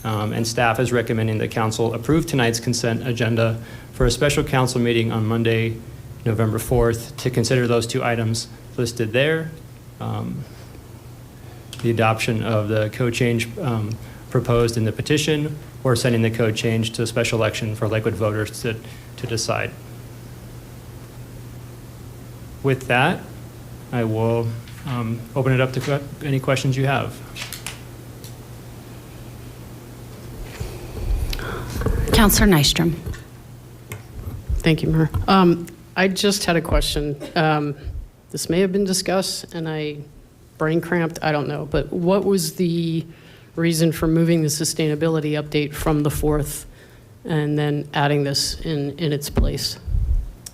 and staff is recommending that council approve tonight's consent agenda for a special council meeting on Monday, November 4th, to consider those 2 items listed there. The adoption of the code change proposed in the petition, or sending the code change to a special election for Lakewood voters to decide. With that, I will open it up to any questions you have. Councilor Nystrom. Thank you, Mayor. I just had a question. This may have been discussed and I brain cramped, I don't know, but what was the reason for moving the sustainability update from the 4th and then adding this in its place?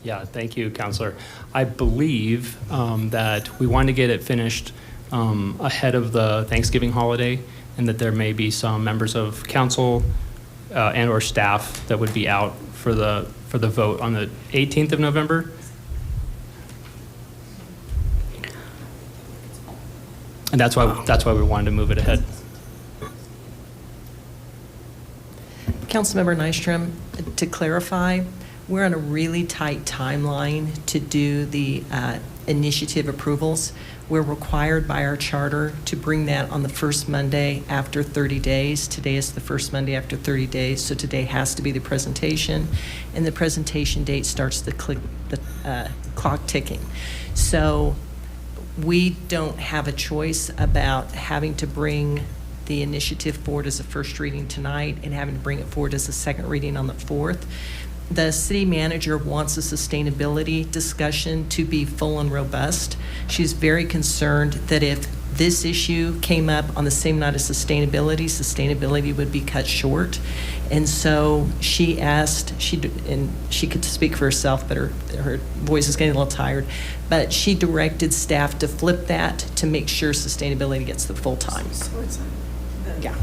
Yeah, thank you, Counselor. I believe that we wanted to get it finished ahead of the Thanksgiving holiday, and that there may be some members of council and or staff that would be out for the vote on the 18th of November. And that's why we wanted to move it ahead. Councilmember Nystrom, to clarify, we're on a really tight timeline to do the initiative approvals. We're required by our charter to bring that on the first Monday after 30 days. Today is the first Monday after 30 days, so today has to be the presentation, and the presentation date starts the clock ticking. So we don't have a choice about having to bring the initiative forward as a first reading tonight and having to bring it forward as a second reading on the 4th. The city manager wants a sustainability discussion to be full and robust. She's very concerned that if this issue came up on the same night as sustainability would be cut short. And so she asked, and she could speak for herself, but her voice is getting a little tired, but she directed staff to flip that to make sure sustainability gets the full time. Yeah.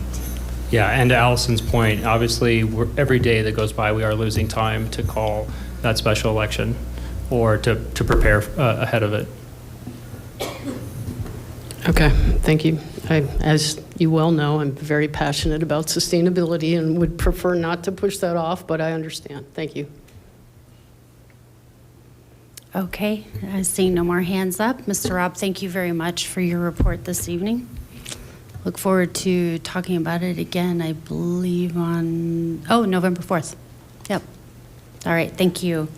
Yeah, and to Allison's point, obviously, every day that goes by, we are losing time to call that special election or to prepare ahead of it. Okay, thank you. As you well know, I'm very passionate about sustainability and would prefer not to push that off, but I understand. Thank you. Okay, seeing no more hands up. Mr. Robb, thank you very much for your report this evening. Look forward to talking about it again, I believe on, November 4th. Yep. All right, thank you.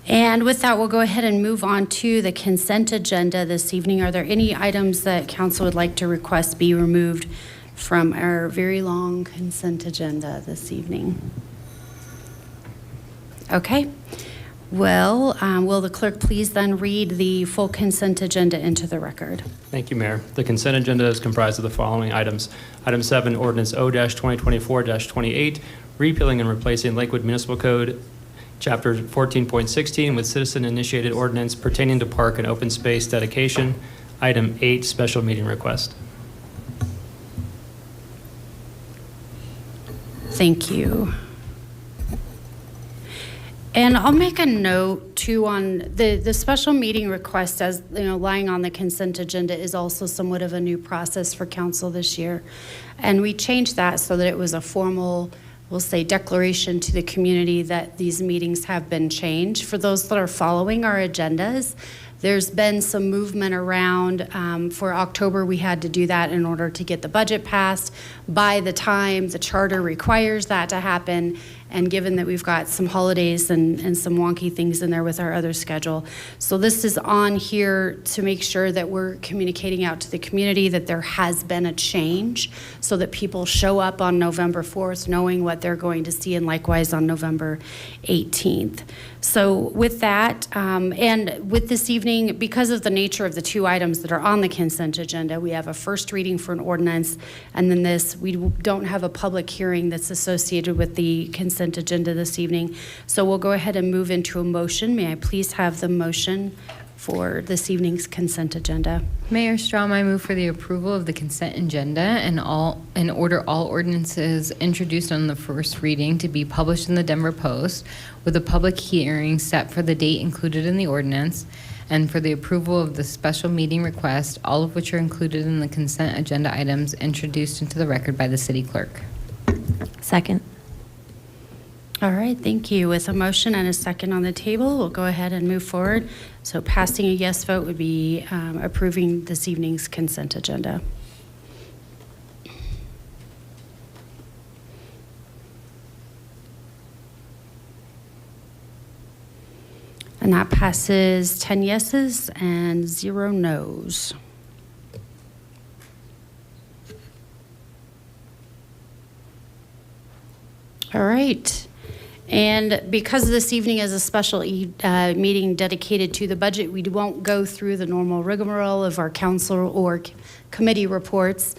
And with that, we'll go ahead and move on to the consent agenda this evening. Are there any items that council would like to request be removed from our very long consent agenda this evening? Okay. Well, will the clerk please then read the full consent agenda into the record? Thank you, Mayor. The consent agenda is comprised of the following items. Item 7, Ordinance O-2024-28, repealing and replacing Lakewood Municipal Code, Chapter 14.16 with citizen-initiated ordinance pertaining to park and open space dedication. Item 8, special meeting request. Thank you. And I'll make a note too on the special meeting request, as you know, lying on the consent agenda is also somewhat of a new process for council this year. And we changed that so that it was a formal, we'll say, declaration to the community that these meetings have been changed. For those that are following our agendas, there's been some movement around. For October, we had to do that in order to get the budget passed by the time the charter requires that to happen. And given that we've got some holidays and some wonky things in there with our other schedule. So this is on here to make sure that we're communicating out to the community that there has been a change so that people show up on November 4th knowing what they're going to see, and likewise on November 18th. So with that, and with this evening, because of the nature of the two items that are on the consent agenda, we have a first reading for an ordinance, and then this, we don't have a public hearing that's associated with the consent agenda this evening. So we'll go ahead and move into a motion. May I please have the motion for this evening's consent agenda? Mayor Strom, I move for the approval of the consent agenda and order all ordinances introduced on the first reading to be published in the Denver Post with a public hearing set for the date included in the ordinance, and for the approval of the special meeting request, all of which are included in the consent agenda items introduced into the record by the city clerk. Second. All right, thank you. With a motion and a second on the table, we'll go ahead and move forward. So passing a yes vote would be approving this evening's consent agenda. And that passes 10 yeses and 0 noes. All right. And because this evening is a special meeting dedicated to the budget, we won't go through the normal rigmarole of our council or committee reports.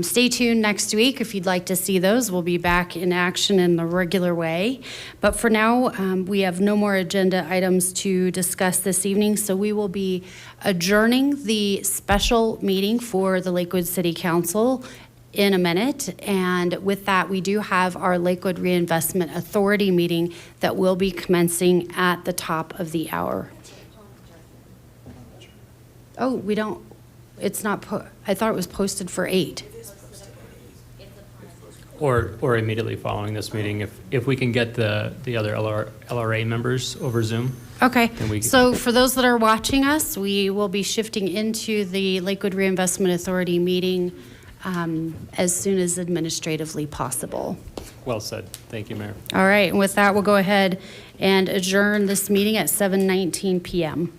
Stay tuned next week if you'd like to see those. We'll be back in action in the regular way. But for now, we have no more agenda items to discuss this evening, so we will be adjourning the special meeting for the Lakewood City Council in a minute. And with that, we do have our Lakewood Reinvestment Authority meeting that will be commencing at the top of the hour. Oh, we don't, it's not, I thought it was posted for 8. Or immediately following this meeting, if we can get the other LRA members over Zoom. Okay, then we so for those that are watching us, we will be shifting into the Lakewood Reinvestment Authority meeting as soon as administratively possible. Well said. Thank you, Mayor. All right, and with that, we'll go ahead and adjourn this meeting at 7:19 p.m.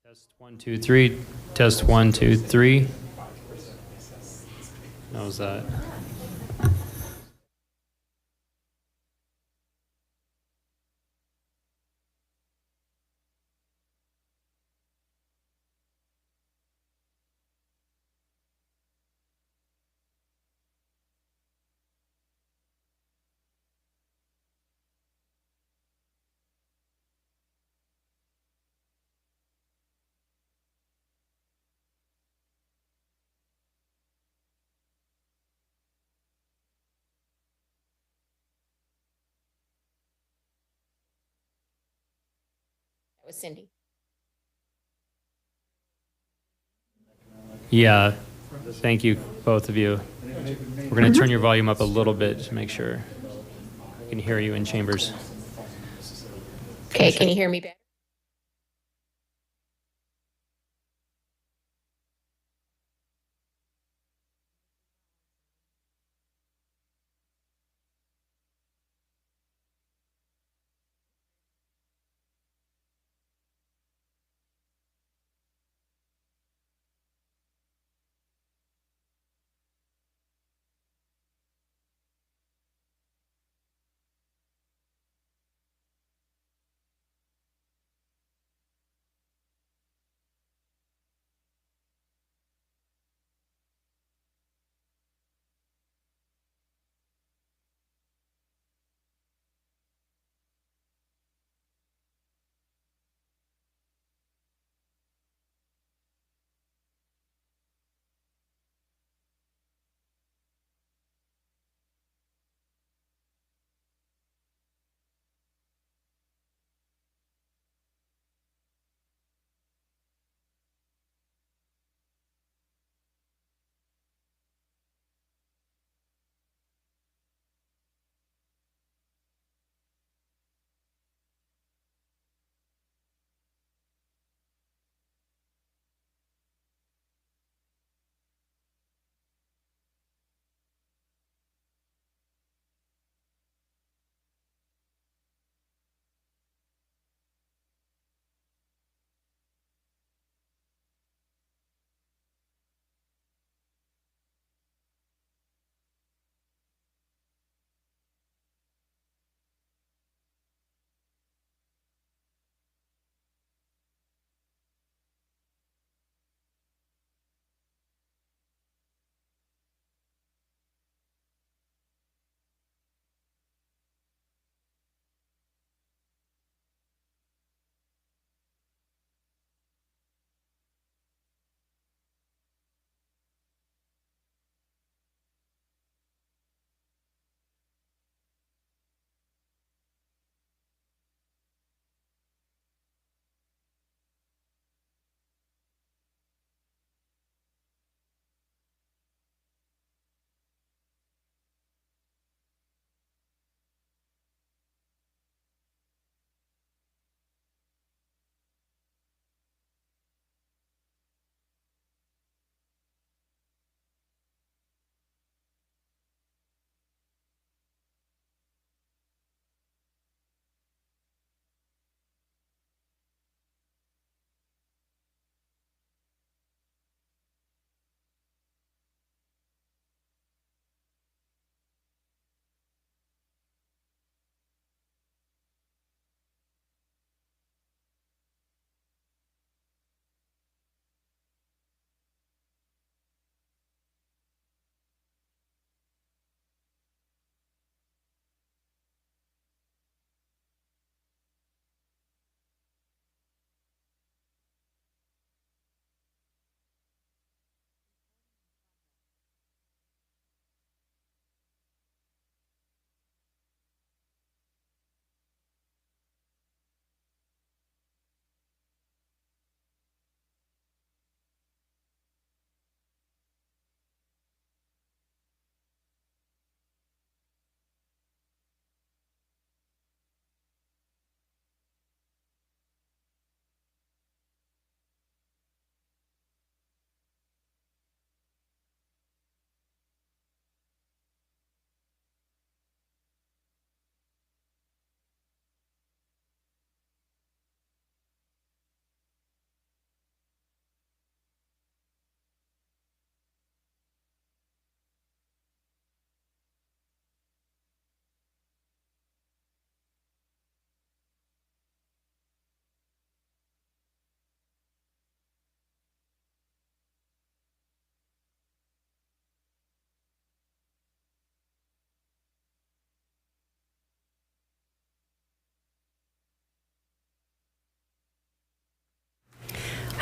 Test 1, 2, 3. Test 1, 2, 3. How's that? That was Cindy. Yeah. Thank you, both of you. We're going to turn your volume up a little bit to make sure I can hear you in chambers. Okay, can you hear me better?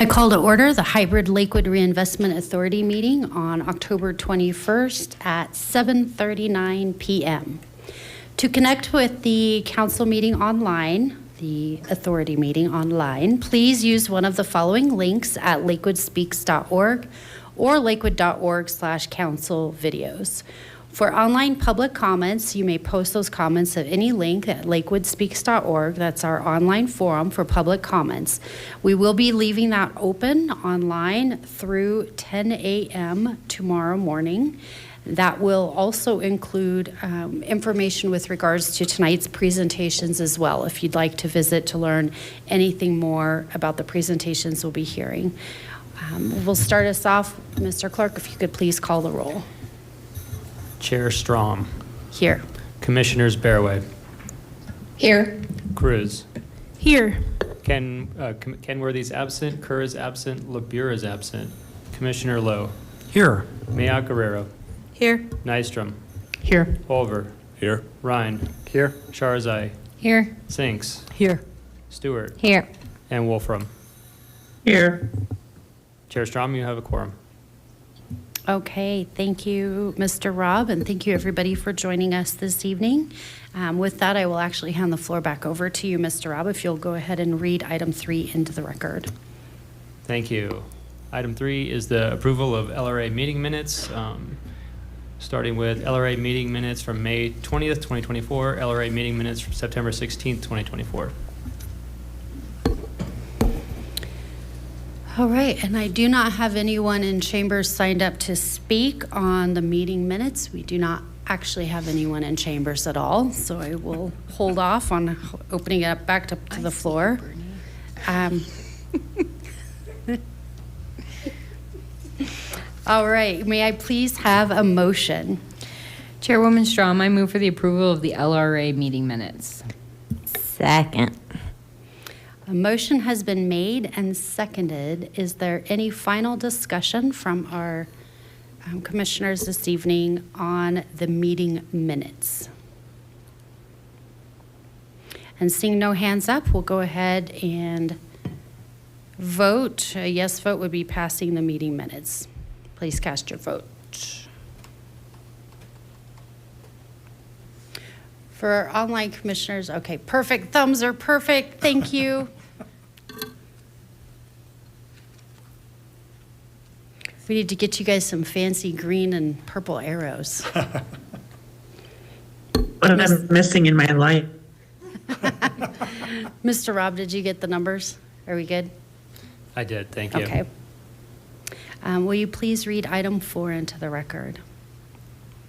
I call to order the hybrid Lakewood Reinvestment Authority meeting on October 21st at 7:39 p.m. To connect with the council meeting online, the authority meeting online, please use one of the following links at lakewoodspeaks.org or lakewood.org/council videos. For online public comments, you may post those comments at any link at lakewoodspeaks.org. That's our online forum for public comments. We will be leaving that open online through 10 a.m. tomorrow morning. That will also include information with regards to tonight's presentations as well, if you'd like to visit to learn anything more about the presentations we'll be hearing. We'll start us off, Mr. Clerk, if you could please call the roll. Chair Strom. Here. Commissioners Barraway. Here. Cruz. Here. Kenworthy's absent. Kerr is absent. LeBure is absent. Commissioner Lowe. Here. Mayock Guerrero. Here. Nystrom. Here. Olver. Here. Ryan. Here. Charzai. Here. Sinks. Here. Stewart. Here. And Wolfram. Here. Chair Strom, you have a quorum. Okay, thank you, Mr. Robb, and thank you, everybody, for joining us this evening. With that, I will actually hand the floor back over to you, Mr. Robb, if you'll go ahead and read item 3 into the record. Thank you. Item 3 is the approval of LRA meeting minutes, starting with LRA meeting minutes from May 20th, 2024, LRA meeting minutes from September 16th, 2024. All right, and I do not have anyone in chambers signed up to speak on the meeting minutes. We do not actually have anyone in chambers at all, so I will hold off on opening it up back to the floor. All right, may I please have a motion? Chairwoman Strom, I move for the approval of the LRA meeting minutes. Second. A motion has been made and seconded. Is there any final discussion from our commissioners this evening on the meeting minutes? And seeing no hands up, we'll go ahead and vote. A yes vote would be passing the meeting minutes. Please cast your vote. For our online commissioners, okay, perfect. Thumbs are perfect. Thank you. We need to get you guys some fancy green and purple arrows. What am I missing in my life? Mr. Robb, did you get the numbers? Are we good? I did, thank you. Okay. Will you please read item 4 into the record?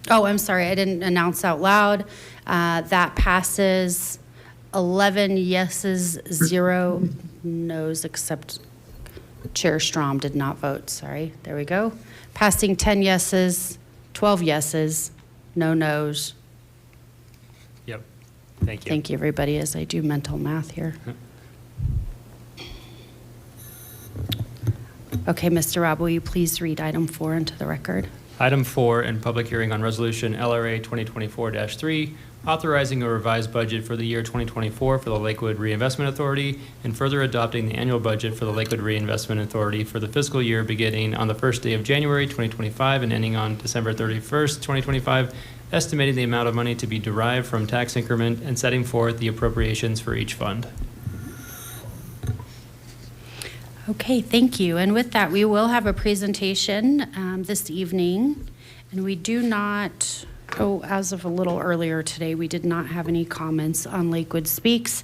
Oh, I'm sorry, I didn't announce out loud. That passes 11 yeses, 0 noes, except Chair Strom did not vote. Sorry, there we go. Passing 10 yeses, 12 yeses, no noes. Yep, thank you. Thank you, everybody, as I do mental math here. Okay, Mr. Robb, will you please read item 4 into the record? Item 4, in public hearing on resolution LRA 2024-3, authorizing a revised budget for the year 2024 for the Lakewood Reinvestment Authority and further adopting the annual budget for the Lakewood Reinvestment Authority for the fiscal year beginning on the first day of January 2025 and ending on December 31st, 2025, estimating the amount of money to be derived from tax increment and setting forth the appropriations for each fund. Okay, thank you. And with that, we will have a presentation this evening. And we do not, as of a little earlier today, we did not have any comments on Lakewood Speaks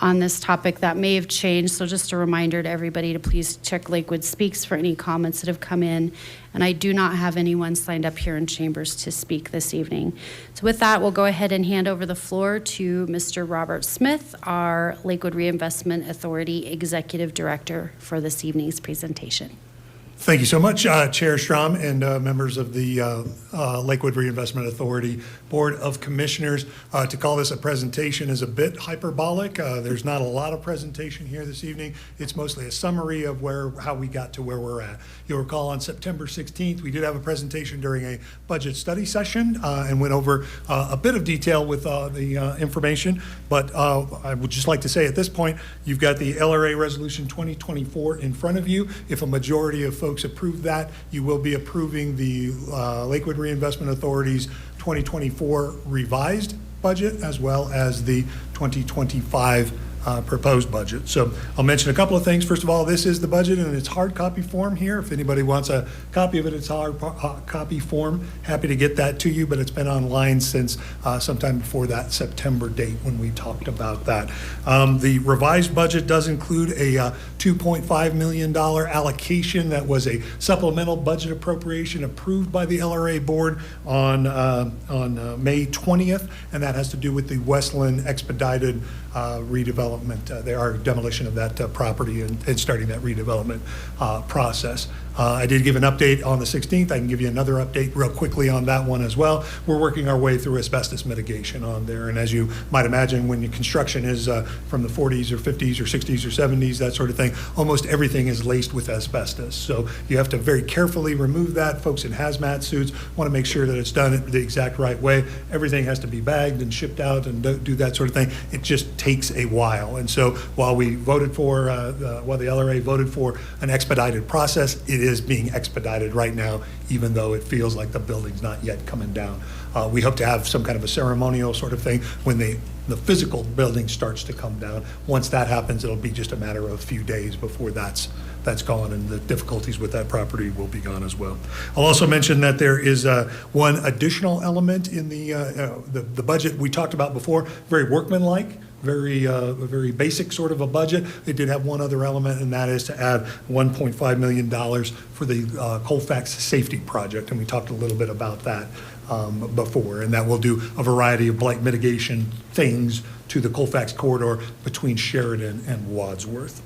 on this topic. That may have changed. So just a reminder to everybody to please check Lakewood Speaks for any comments that have come in. And I do not have anyone signed up here in chambers to speak this evening. So with that, we'll go ahead and hand over the floor to Mr. Robert Smith, our Lakewood Reinvestment Authority Executive Director, for this evening's presentation. Thank you so much, Chair Strom and members of the Lakewood Reinvestment Authority Board of Commissioners. To call this a presentation is a bit hyperbolic. There's not a lot of presentation here this evening. It's mostly a summary of how we got to where we're at. You'll recall on September 16th, we did have a presentation during a budget study session and went over a bit of detail with the information. But I would just like to say at this point, you've got the LRA Resolution 2024 in front of you. If a majority of folks approve that, you will be approving the Lakewood Reinvestment Authority's 2024 revised budget as well as the 2025 proposed budget. So I'll mention a couple of things. First of all, this is the budget in its hard copy form here. If anybody wants a copy of it, it's hard copy form. Happy to get that to you, but it's been online since sometime before that September date when we talked about that. The revised budget does include a $2.5 million allocation that was a supplemental budget appropriation approved by the LRA board on May 20th, and that has to do with the Westland expedited redevelopment, our demolition of that property and starting that redevelopment process. I did give an update on the 16th. I can give you another update real quickly on that one as well. We're working our way through asbestos mitigation on there, and as you might imagine, when your construction is from the 40s or 50s or 60s or 70s, that sort of thing, almost everything is laced with asbestos. So you have to very carefully remove that. Folks in hazmat suits want to make sure that it's done the exact right way. Everything has to be bagged and shipped out and do that sort of thing. It just takes a while. And so while we voted for, while the LRA voted for an expedited process, it is being expedited right now, even though it feels like the building's not yet coming down. We hope to have some kind of a ceremonial sort of thing when the physical building starts to come down. Once that happens, it'll be just a matter of a few days before that's gone, and the difficulties with that property will be gone as well. I'll also mention that there is one additional element in the budget we talked about before, very workmanlike, very basic sort of a budget. It did have one other element, and that is to add $1.5 million for the Colfax Safety Project, and we talked a little bit about that before, and that will do a variety of blight mitigation things to the Colfax corridor between Sheridan and Wadsworth.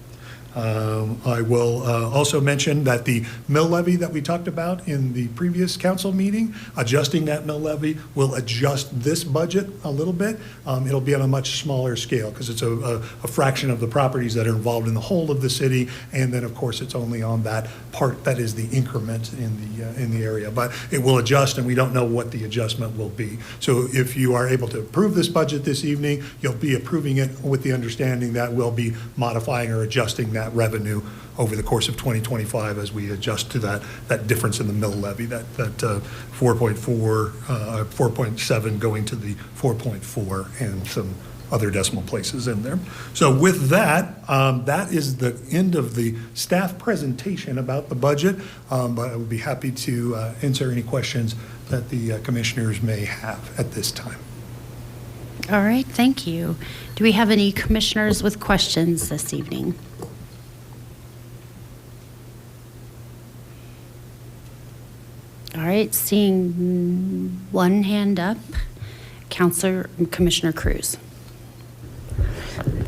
I will also mention that the mill levy that we talked about in the previous council meeting, adjusting that mill levy will adjust this budget a little bit. It'll be on a much smaller scale because it's a fraction of the properties that are involved in the whole of the city, and then of course it's only on that part that is the increment in the area. But it will adjust, and we don't know what the adjustment will be. So if you are able to approve this budget this evening, you'll be approving it with the understanding that we'll be modifying or adjusting that revenue over the course of 2025 as we adjust to that difference in the mill levy, that 4.7 going to the 4.4 and some other decimal places in there. So with that, that is the end of the staff presentation about the budget, but I would be happy to answer any questions that the commissioners may have at this time. All right, thank you. Do we have any commissioners with questions this evening? All right, seeing one hand up, Commissioner Cruz.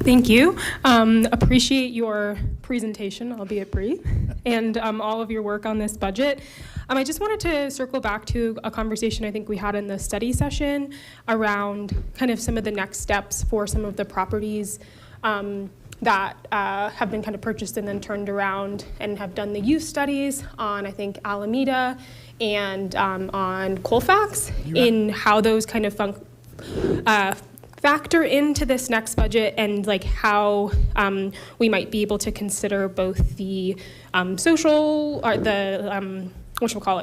Thank you. Appreciate your presentation, albeit brief, and all of your work on this budget. I just wanted to circle back to a conversation I think we had in the study session around kind of some of the next steps for some of the properties that have been kind of purchased and then turned around and have done the use studies on, I think, Alameda and on Colfax, in how those kind of factor into this next budget, and like how we might be able to consider both the social or the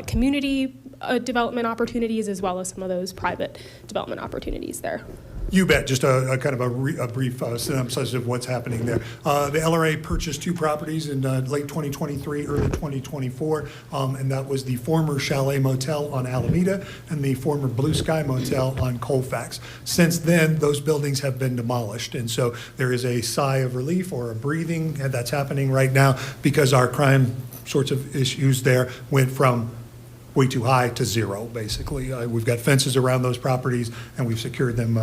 community development opportunities as well as some of those private development opportunities there. You bet. Just a kind of a brief synopsis of what's happening there. The LRA purchased two properties in late 2023, early 2024, and that was the former Chalet Motel on Alameda and the former Blue Sky Motel on Colfax. Since then, those buildings have been demolished, and so there is a sigh of relief or a breathing that's happening right now because our crime sorts of issues there went from way too high to zero, basically. We've got fences around those properties, and we've secured them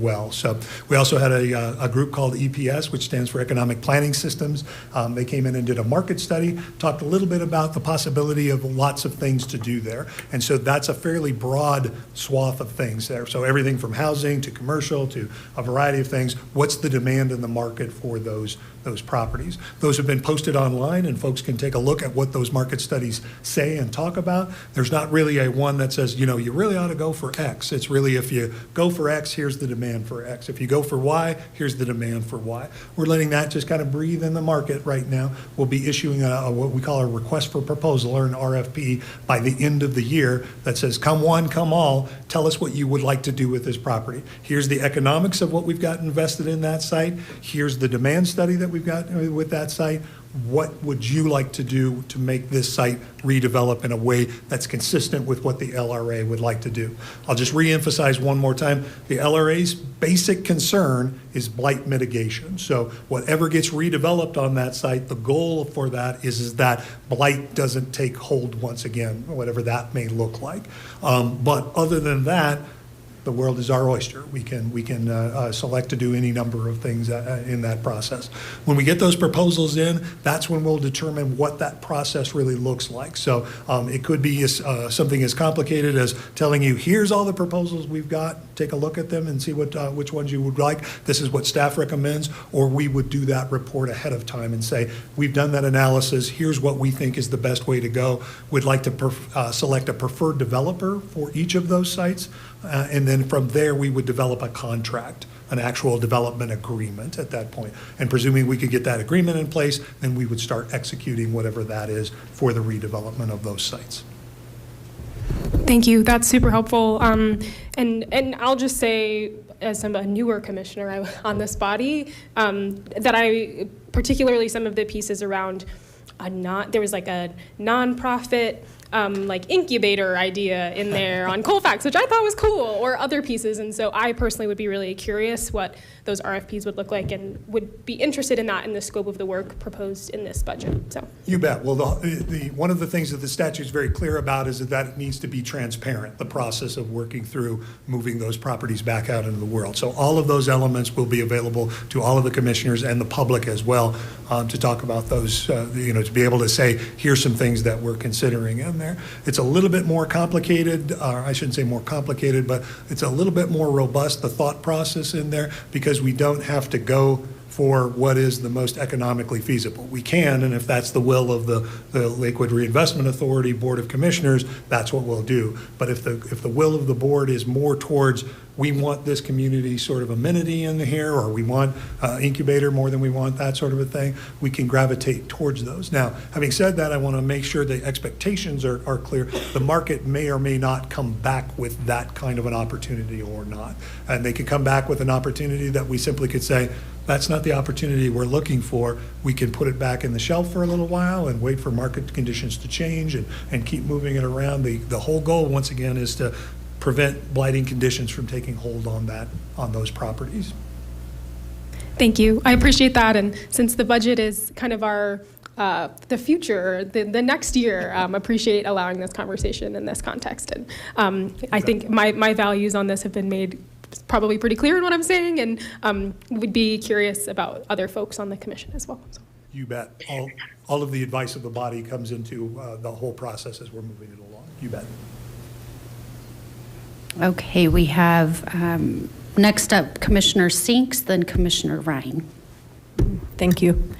well. So we also had a group called EPS, which stands for Economic Planning Systems. They came in and did a market study, talked a little bit about the possibility of lots of things to do there. And so that's a fairly broad swath of things there. So everything from housing to commercial to a variety of things. What's the demand in the market for those properties? Those have been posted online, and folks can take a look at what those market studies say and talk about. There's not really a one that says, you know, you really ought to go for X. It's really, if you go for X, here's the demand for X. If you go for Y, here's the demand for Y. We're letting that just kind of breathe in the market right now. We'll be issuing what we call a request for proposal, or an RFP, by the end of the year that says, come one, come all, tell us what you would like to do with this property. Here's the economics of what we've got invested in that site. Here's the demand study that we've got with that site. What would you like to do to make this site redevelop in a way that's consistent with what the LRA would like to do? I'll just reemphasize one more time, the LRA's basic concern is blight mitigation. So whatever gets redeveloped on that site, the goal for that is that blight doesn't take hold once again, whatever that may look like. But other than that, the world is our oyster. We can select to do any number of things in that process. When we get those proposals in, that's when we'll determine what that process really looks like. So it could be something as complicated as telling you, here's all the proposals we've got, take a look at them and see which ones you would like. This is what staff recommends. Or we would do that report ahead of time and say, we've done that analysis, here's what we think is the best way to go. We'd like to select a preferred developer for each of those sites. And then from there, we would develop a contract, an actual development agreement at that point. And presuming we could get that agreement in place, then we would start executing whatever that is for the redevelopment of those sites. Thank you. That's super helpful. And I'll just say, as I'm a newer commissioner on this body, that I, particularly some of the pieces around there was like a nonprofit like incubator idea in there on Colfax, which I thought was cool, or other pieces. And so I personally would be really curious what those RFPs would look like, and would be interested in that in the scope of the work proposed in this budget. So you bet. Well, one of the things that the statute is very clear about is that it needs to be transparent, the process of working through moving those properties back out into the world. So all of those elements will be available to all of the commissioners and the public as well, to talk about those, to be able to say, here's some things that we're considering in there. It's a little bit more complicated, or I shouldn't say more complicated, but it's a little bit more robust, the thought process in there, because we don't have to go for what is the most economically feasible. We can, and if that's the will of the Lakewood Reinvestment Authority Board of Commissioners, that's what we'll do. But if the will of the board is more towards, we want this community sort of amenity in here, or we want incubator more than we want that sort of a thing, we can gravitate towards those. Now, having said that, I want to make sure the expectations are clear. The market may or may not come back with that kind of an opportunity or not. And they could come back with an opportunity that we simply could say, that's not the opportunity we're looking for. We can put it back in the shelf for a little while and wait for market conditions to change and keep moving it around. The whole goal, once again, is to prevent blighting conditions from taking hold on those properties. Thank you. I appreciate that. And since the budget is kind of our the future, the next year, appreciate allowing this conversation in this context. And I think my values on this have been made probably pretty clear in what I'm saying, and would be curious about other folks on the commission as well. So. You bet. All of the advice of the body comes into the whole process as we're moving it along. You bet. Okay, we have next up Commissioner Sinks, then Commissioner Ryan. Thank you.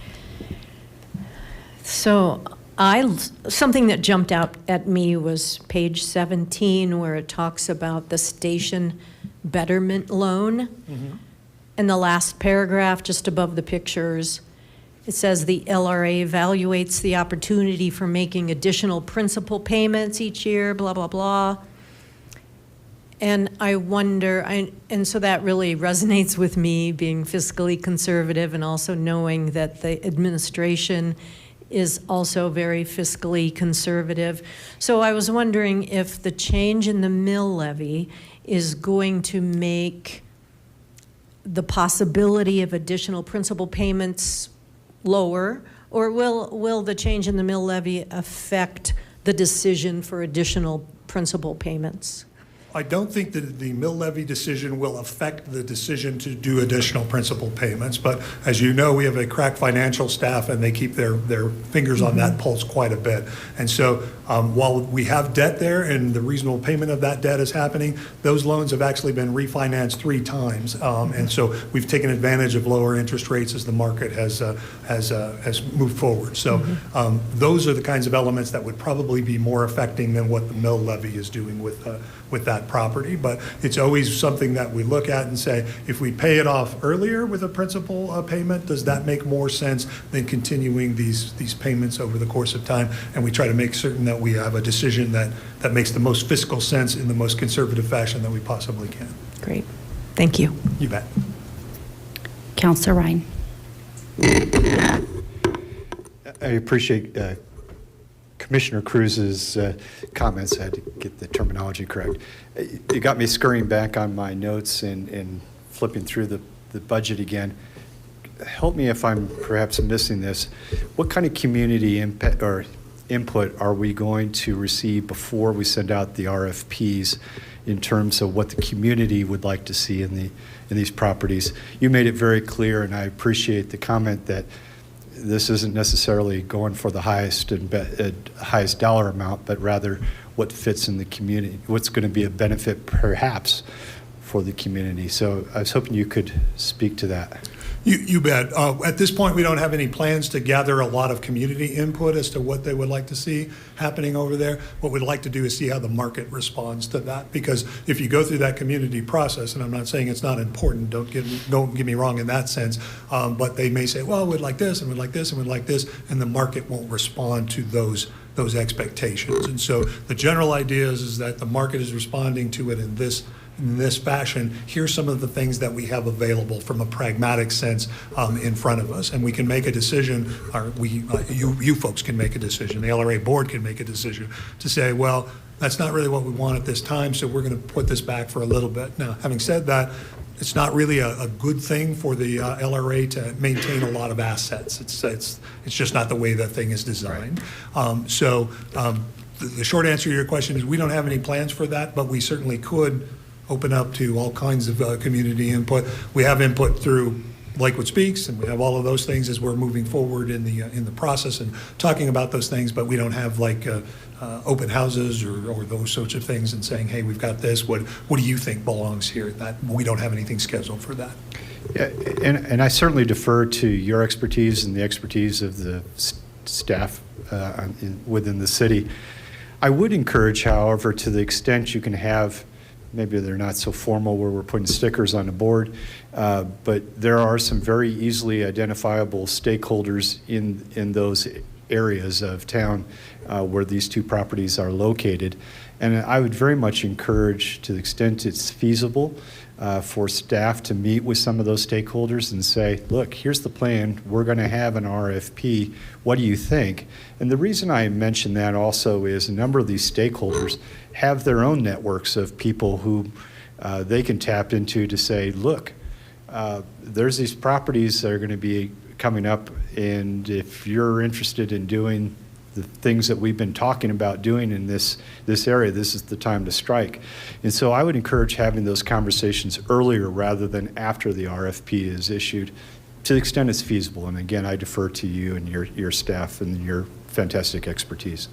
So something that jumped out at me was page 17, where it talks about the station betterment loan. Mm-hmm. In the last paragraph, just above the pictures, it says the LRA evaluates the opportunity for making additional principal payments each year, blah, blah, blah. And I wonder, and so that really resonates with me, being fiscally conservative and also knowing that the administration is also very fiscally conservative. So I was wondering if the change in the mill levy is going to make the possibility of additional principal payments lower, or will the change in the mill levy affect the decision for additional principal payments? I don't think that the mill levy decision will affect the decision to do additional principal payments, but as you know, we have a crack financial staff and they keep their fingers on that pulse quite a bit. And so while we have debt there and the reasonable payment of that debt is happening, those loans have actually been refinanced 3 times. And so we've taken advantage of lower interest rates as the market has moved forward. So those are the kinds of elements that would probably be more affecting than what the mill levy is doing with that property. But it's always something that we look at and say, if we pay it off earlier with a principal payment, does that make more sense than continuing these payments over the course of time? And we try to make certain that we have a decision that makes the most fiscal sense in the most conservative fashion that we possibly can. Great. Thank you. You bet. Councilor Ryan. I appreciate Commissioner Cruz's comments. I had to get the terminology correct. It got me scurrying back on my notes and flipping through the budget again. Help me if I'm perhaps missing this. What kind of community impact or input are we going to receive before we send out the RFPs in terms of what the community would like to see in these properties? You made it very clear, and I appreciate the comment that this isn't necessarily going for the highest highest dollar amount, but rather what fits in the community, what's going to be a benefit perhaps for the community. So I was hoping you could speak to that. You bet. At this point, we don't have any plans to gather a lot of community input as to what they would like to see happening over there. What we'd like to do is see how the market responds to that, because if you go through that community process, and I'm not saying it's not important, don't get me wrong in that sense, but they may say, well, we'd like this, and we'd like this, and we'd like this, and the market won't respond to those expectations. And so the general idea is that the market is responding to it in this fashion. Here's some of the things that we have available from a pragmatic sense in front of us, and we can make a decision, or you folks can make a decision, the LRA board can make a decision to say, well, that's not really what we want at this time, so we're going to put this back for a little bit. Now, having said that, it's not really a good thing for the LRA to maintain a lot of assets. It's just not the way that thing is designed. The short answer to your question is we don't have any plans for that, but we certainly could open up to all kinds of community input. We have input through Lakewood Speaks, and we have all of those things as we're moving forward in the process and talking about those things, but we don't have like open houses or those sorts of things and saying, hey, we've got this, what do you think belongs here? That we don't have anything scheduled for that. Yeah, and I certainly defer to your expertise and the expertise of the staff within the city. I would encourage, however, to the extent you can have, maybe they're not so formal where we're putting stickers on the board, but there are some very easily identifiable stakeholders in those areas of town where these two properties are located. And I would very much encourage, to the extent it's feasible, for staff to meet with some of those stakeholders and say, look, here's the plan. We're going to have an RFP. What do you think? And the reason I mention that also is a number of these stakeholders have their own networks of people who they can tap into to say, look, there's these properties that are going to be coming up, and if you're interested in doing the things that we've been talking about doing in this area, this is the time to strike. And so I would encourage having those conversations earlier rather than after the RFP is issued, to the extent it's feasible. And again, I defer to you and your staff and your fantastic expertise.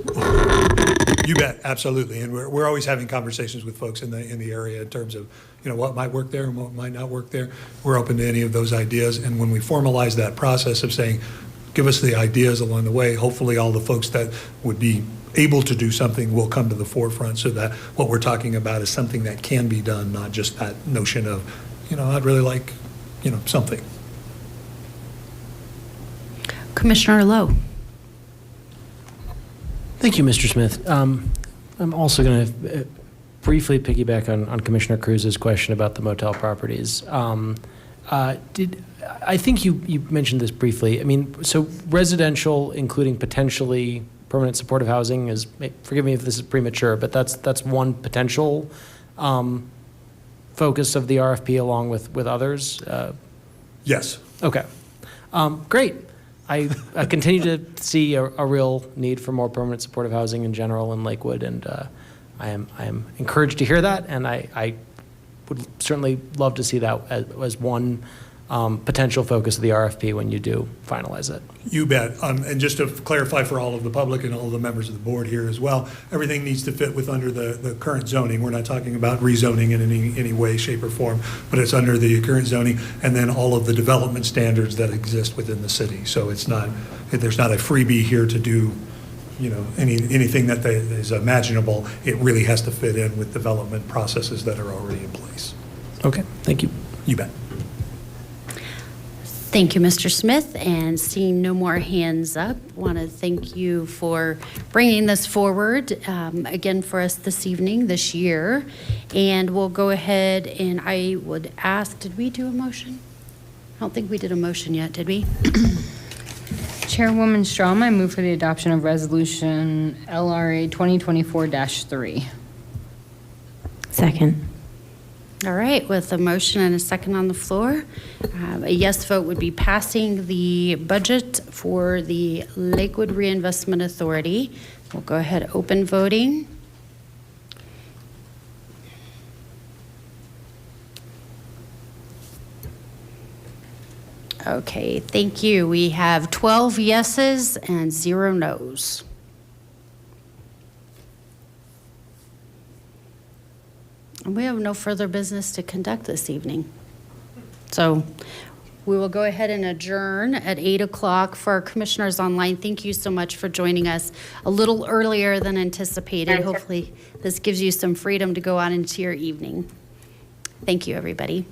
You bet, absolutely. And we're always having conversations with folks in the area in terms of, what might work there and what might not work there. We're open to any of those ideas. And when we formalize that process of saying, give us the ideas along the way, hopefully all the folks that would be able to do something will come to the forefront, so that what we're talking about is something that can be done, not just that notion of, I'd really like, something. Commissioner Lowe. Thank you, Mr. Smith. I'm also going to briefly piggyback on Commissioner Cruz's question about the motel properties. I think you mentioned this briefly. I mean, so residential, including potentially permanent supportive housing, is, forgive me if this is premature, but that's one potential focus of the RFP along with others. Yes. Okay. Great. I continue to see a real need for more permanent supportive housing in general in Lakewood, and I am encouraged to hear that, and I would certainly love to see that as one potential focus of the RFP when you do finalize it. You bet. And just to clarify for all of the public and all of the members of the board here as well, everything needs to fit under the current zoning. We're not talking about rezoning in any way, shape, or form, but it's under the current zoning and then all of the development standards that exist within the city. So there's not a freebie here to do, anything that is imaginable. It really has to fit in with development processes that are already in place. Okay, thank you. You bet. Thank you, Mr. Smith, and seeing no more hands up, want to thank you for bringing this forward again for us this year. And we'll go ahead and I would ask, did we do a motion? I don't think we did a motion yet, did we? Chairwoman Strom, I move for the adoption of Resolution LRA 2024-3. Second. All right, with a motion and a second on the floor, a yes vote would be passing the budget for the Lakewood Reinvestment Authority. We'll go ahead, open voting. Okay, thank you. We have 12 yeses and 0 nos. We have no further business to conduct this evening. So we will go ahead and adjourn at 8 o'clock. For our commissioners online, thank you so much for joining us a little earlier than anticipated. Hopefully this gives you some freedom to go on into your evening. Thank you, everybody.